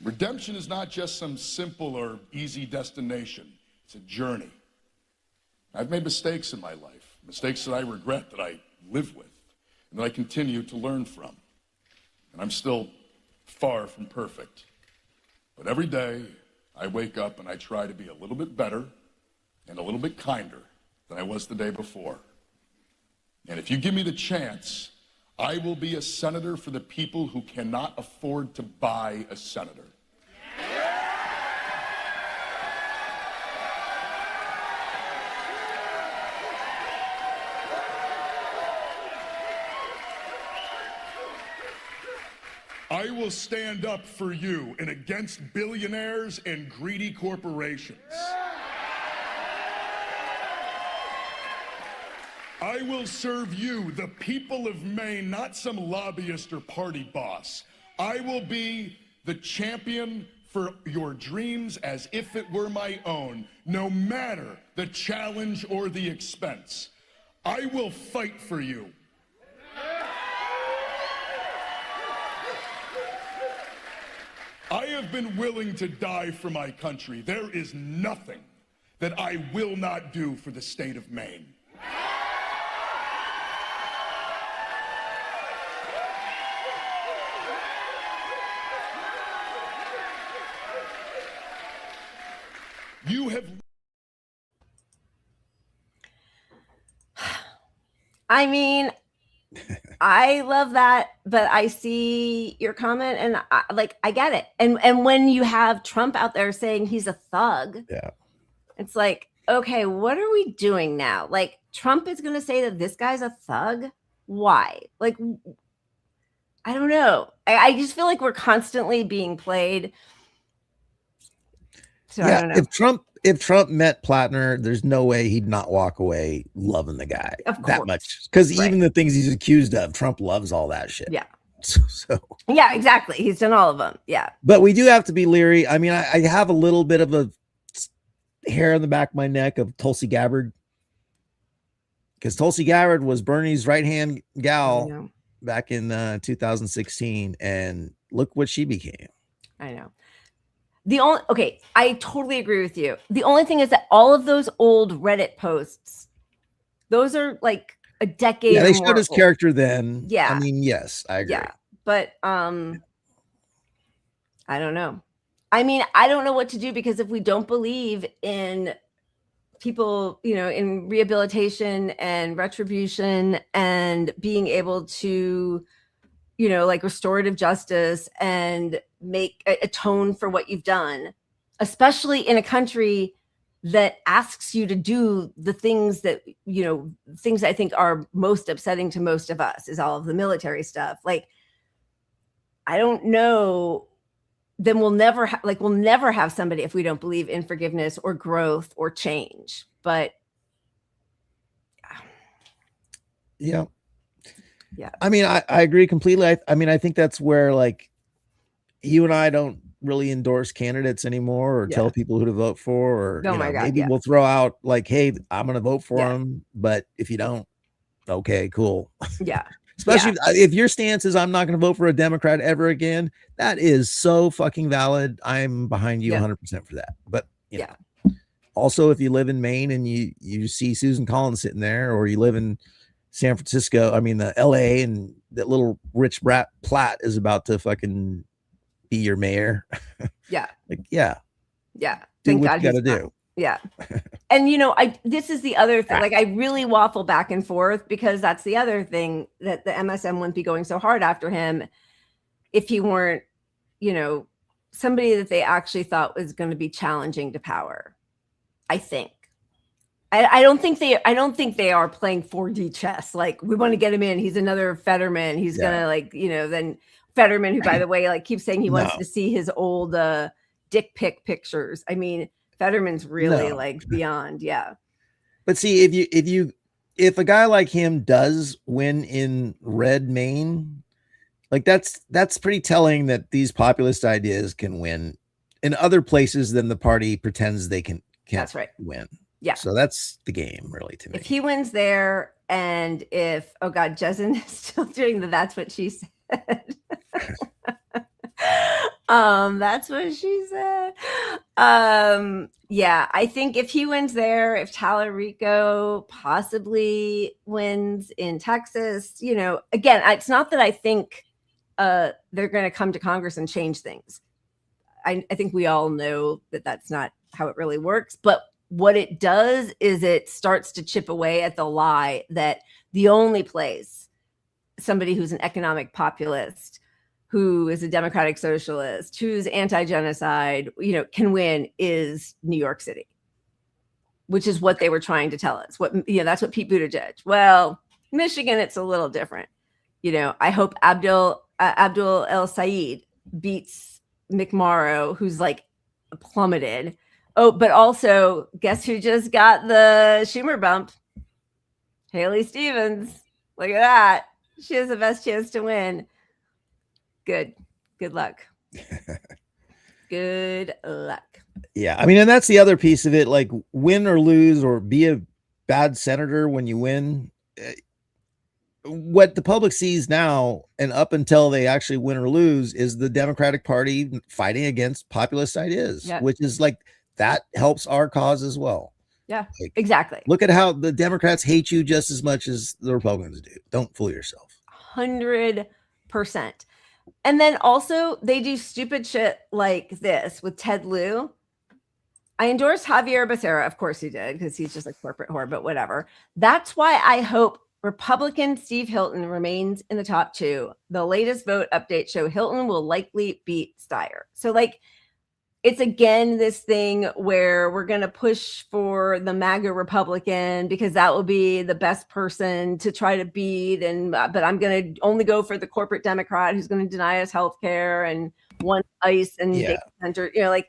Redemption is not just some simple or easy destination. It's a journey. I've made mistakes in my life, mistakes that I regret, that I live with, and that I continue to learn from. And I'm still far from perfect. But every day, I wake up and I try to be a little bit better and a little bit kinder than I was the day before. And if you give me the chance, I will be a senator for the people who cannot afford to buy a senator. I will stand up for you and against billionaires and greedy corporations. I will serve you, the people of Maine, not some lobbyist or party boss. I will be the champion for your dreams as if it were my own, no matter the challenge or the expense. I will fight for you. I have been willing to die for my country. There is nothing that I will not do for the state of Maine. You have... I mean, I love that, but I see your comment, and I get it. And when you have Trump out there saying he's a thug, yeah, it's like, okay, what are we doing now? Like, Trump is going to say that this guy's a thug? Why? Like, I don't know. I just feel like we're constantly being played. So I don't know. If Trump met Platner, there's no way he'd not walk away loving the guy that much. Because even the things he's accused of, Trump loves all that shit. Yeah. So yeah, exactly. He's done all of them. Yeah. But we do have to be leery. I mean, I have a little bit of a hair on the back of my neck of Tulsi Gabbard. Because Tulsi Gabbard was Bernie's right-hand gal back in 2016. And look what she became. I know. I totally agree with you. The only thing is that all of those old Reddit posts, those are like a decade. Yeah, they or showed more his old. character then. Yeah. I mean, yes, I agree. Yeah. But I don't know. I mean, I don't know what to do, because if we don't believe in people, in rehabilitation and retribution and being able to, like restorative justice and atone for what you've done, especially in a country that asks you to do the things that, things I think are most upsetting to most of us, is all of the military stuff. Like, I don't know, then we'll never have somebody if we don't believe in forgiveness or growth or change. But yeah. Yeah. I mean, I agree completely. I mean, I think that's where, like, you and I don't really endorse candidates anymore, or tell people who to vote for, or maybe we'll throw out like, hey, I'm going to vote for him. But if you don't, okay, cool. Yeah. Especially if your stance is I'm not going to vote for a Democrat ever again. That is so fucking valid. I'm behind you 100% for that. But you know, also if you live in Maine and you see Susan Collins sitting there, or you live in San Francisco, I mean the LA, and that little rich brat Platt is about to fucking be your mayor. Yeah. Like, yeah. Yeah. Do Thank what God you got to he's not. do. Yeah. And this is the other thing. Like, I really waffle back and forth because that's the other thing, that the MSM wouldn't be going so hard after him if he weren't, somebody that they actually thought was going to be challenging to power. I think. I don't think they are playing 4D chess. Like, we want to get him in. He's another Fetterman. He's gonna then Fetterman, who, by the way, like keeps saying he wants to see his old dick pic pictures. I mean, Fetterman's really like beyond, But see, if a guy like him does win in red Maine, like that's pretty telling that these populist ideas can win in other places than the party pretends they can't that's right. win. Yeah. So that's the game, really, to me. If he wins there, and if Jezen is still doing that's what she said. That's what she said. I think if he wins there, if Tallarico possibly wins in Texas, again, it's not that I think they're going to come to Congress and change things. I think we all know that that's not how it really works. But what it does is it starts to chip away at the lie that the only place somebody who's an economic populist, who is a democratic socialist, who's anti-genocide, can win is New York City, which is what they were trying to tell us. That's what Pete Buttigieg. Well, Michigan, it's a little different. I hope Abdul El Sayed beats McMorrow, who's like plummeted. Oh, but also, guess who just got the Schumer bump? Haley Stevens. Look at that. She has the best chance to win. Good luck. Good luck. Yeah, I mean, and that's the other piece of it. Like, win or lose, or be a bad senator when you win. What the public sees now, and up until they actually win or lose, is the Democratic Party fighting against populist ideas, which is like, that helps our cause as well. Yeah, exactly. Look at how the Democrats hate you just as much as the Republicans do. Don't fool yourself. 100%. And then also, they do stupid shit like this with Ted Lieu. I endorsed Javier Becerra. Of course he did, because he's just a corporate whore, but whatever. That's why I hope Republican Steve Hilton remains in the top 2. The latest vote updates show Hilton will likely beat Steyer. So, like, it's again this thing where we're going to push for the MAGA Republican because that will be the best person to try to beat. But I'm going to only go for the corporate Democrat who's going to deny us health care and want ICE and data center. Like,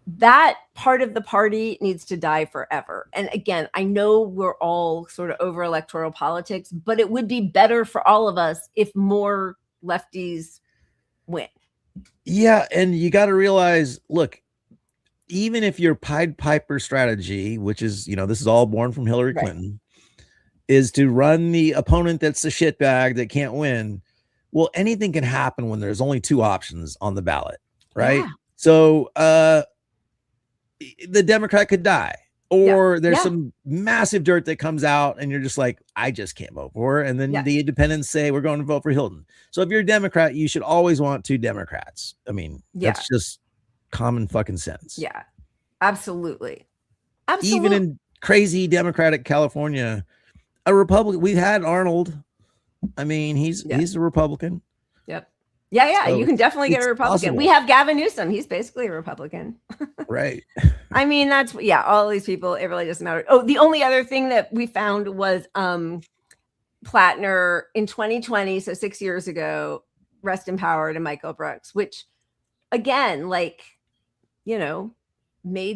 that part of the party needs to die forever. And again, I know we're all sort of over electoral politics, but it would be better for all of us if more lefties win. Yeah, and you got to realize, look, even if your Pied Piper strategy, which is, this is all born from Hillary Clinton, is to run the opponent that's a shitbag that can't win, well, anything can happen when there's only 2 options on the ballot, right? Yeah. So the Democrat could die, or there's some massive dirt that comes out and you're just like, I just can't vote for her. And then the independents say, we're going to vote for Hilton. So if you're a Democrat, you should always want 2 Democrats. I mean, that's just common fucking sense. Yeah, absolutely. Even in crazy Democratic California, a Republican, we've had Arnold. I mean, he's a Republican. Yep. Yeah. So you can definitely get a Republican. Possible. We have Gavin Newsom. He's basically a Republican. Right. I mean, that's, all these people, it really doesn't matter. Oh, the only other thing that we found was Platner in 2020, so 6 years ago, rest in power to Michael Brooks, which again, made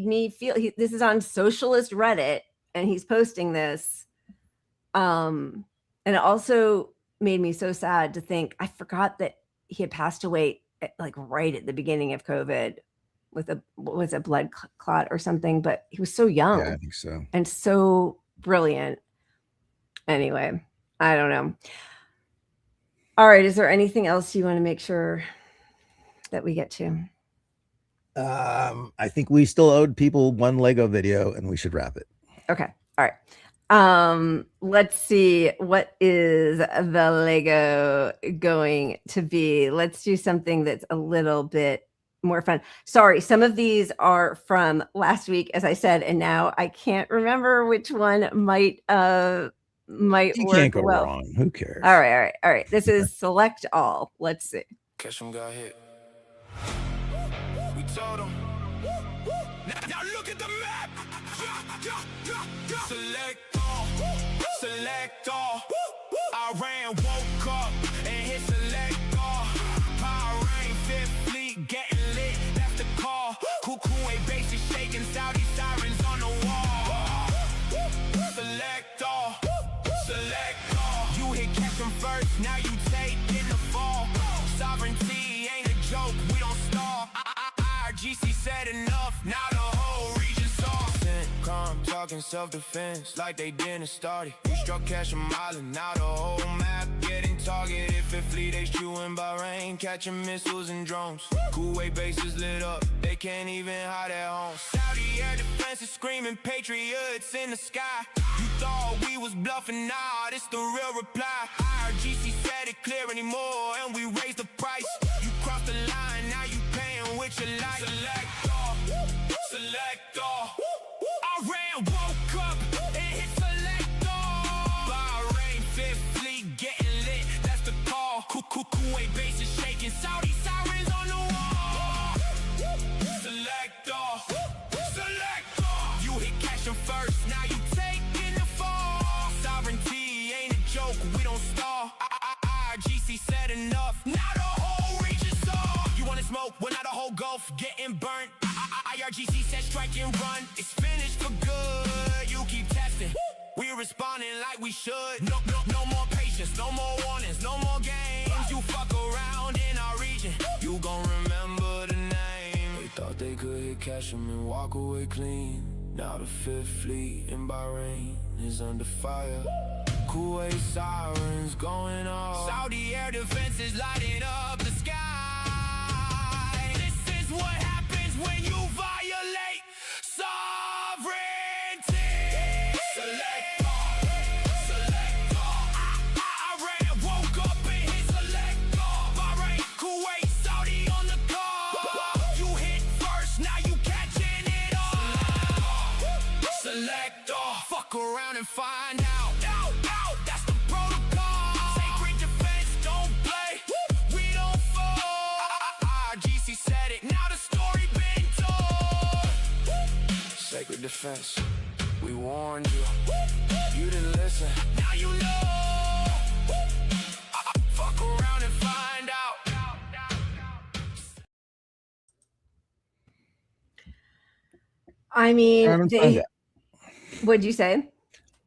me feel, this is on socialist Reddit and he's posting this. And it also made me so sad to think, I forgot that he had passed away right at the beginning of COVID with a blood clot or something, but he was so young. Yeah, I think so. And so brilliant. Anyway, I don't know. All right. Is there anything else you want to make sure that we get to? I think we still owed people one Lego video, and we should wrap it. Okay. All right. Let's see. What is the Lego going to be? Let's do something that's a little bit more fun. Sorry, some of these are from last week, as I said, and now I can't remember which one might You work can't go well. wrong. Who cares? All right. This is select all. Let's see. Catch him, got hit. We told him. Now look at the map. Select all. I ran, woke up, and hit select all. Power rain, fifth fleet, getting lit. That's the call. Kuwait base is shaking, Saudi sirens on the wall. Select all. You hit catch 'em first, now you take in the fall. Sovereignty ain't a joke, we don't stall. IRGC said enough, now the whole region saw. CENTCOM talking self-defense like they didn't start it. We struck cash a mile and now the whole map getting targeted. Fifth Fleet HQ in Bahrain, catching missiles and drones. Kuwait bases lit up, they can't even hide at home. Saudi air defense is screaming patriots in the sky. You thought we was bluffing, nah, this the real reply. IRGC said it clear anymore, and we raised the price. You crossed the line, now you paying with your life. Select all. I ran, woke up, and hit select all. Bahrain, fifth fleet, getting lit, that's the call. Kuwait base is shaking, Saudi sirens on the wall. Select all. You hit cash 'em first, now you taking the fall. Sovereignty ain't a joke, we don't stall. IRGC said enough, now the whole region saw. You wanna smoke, well now the whole Gulf getting burnt. IRGC said strike and run, it's finished for good. You keep testing, we're responding like we should. No more patience, no more warnings, no more games. You fuck around in our region, you gon' remember the name. They thought they could hit cash 'em and walk away clean. Now the Fifth Fleet in Bahrain is under fire. Kuwait sirens going off. Saudi air defense is lighting up the sky. This is what happens when you violate sovereignty. Select all. I ran, woke up and hit select all. Bahrain, Kuwait, Saudi on the call. You hit first, now you catching it all. Select all. Fuck around and find out. That's the protocol. Sacred defense, don't play. We don't fall. IRGC said it, now the story been told. Sacred defense, we warned you. You didn't listen, now you know. Fuck around and find out. I mean, Find out. what'd you say?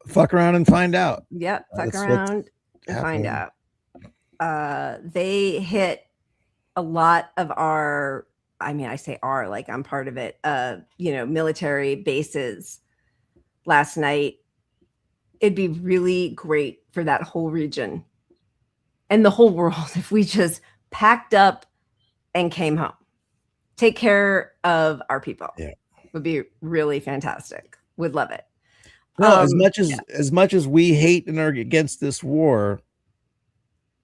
Fuck around and find out. Yep, fuck That's around and find happening. out. They hit a lot of our, I mean, I say our, like I'm part of it, military bases last night. It'd be really great for that whole region and the whole world if we just packed up and came home. Take care of our people. Yeah. Would be really fantastic. Would love it. No, as much as we hate and are against this war,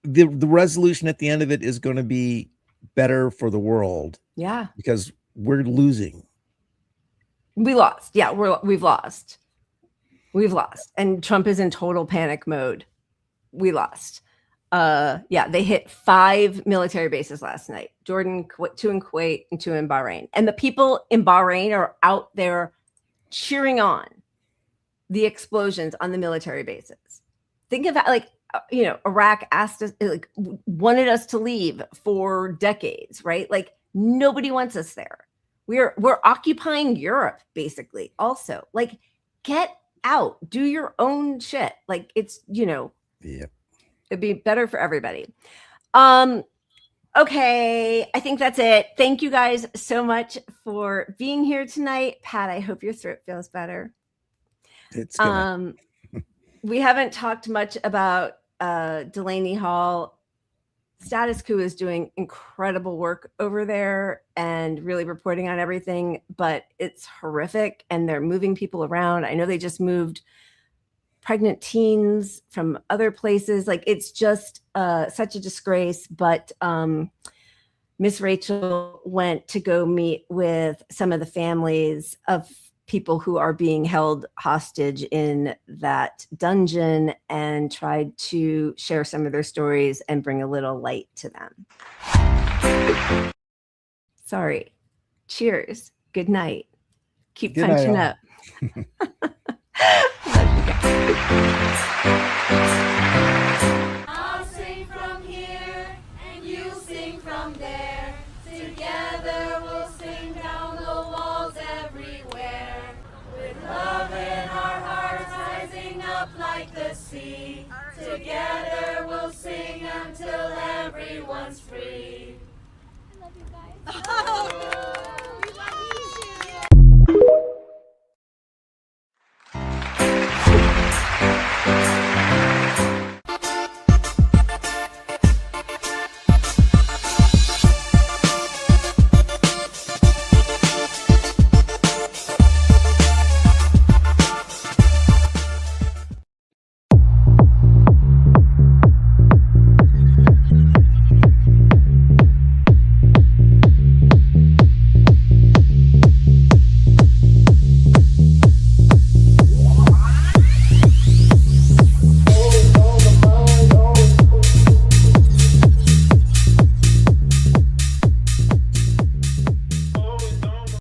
the resolution at the end of it is going to be better for the world. Yeah. Because we're losing. We lost. Yeah, we've lost. We've lost. And Trump is in total panic mode. We lost. They hit 5 military bases last night. Jordan, 2 in Kuwait and 2 in Bahrain. And the people in Bahrain are out there cheering on the explosions on the military bases. Think of that, Iraq asked us, wanted us to leave for decades, right? Like nobody wants us there. We're occupying Europe basically. Also, like get out, do your own shit. Like it's, Yep. It'd be better for everybody. Okay, I think that's it. Thank you guys so much for being here tonight. Pat, I hope your throat feels better. It's gonna. We haven't talked much about Delaney Hall Status Quo is doing incredible work over there and really reporting on everything, but it's horrific and they're moving people around. I know they just moved pregnant teens from other places. Like, it's just such a disgrace. But Miss Rachel went to go meet with some of the families of people who are being held hostage in that dungeon and tried to share some of their stories and bring a little light to them. Sorry. Cheers. Good night. Keep Good punching night, up. I'll sing from here and you sing from there. Together we'll sing down the walls everywhere. With love in our hearts rising up like the sea. Together we'll sing until everyone's free. I love you guys.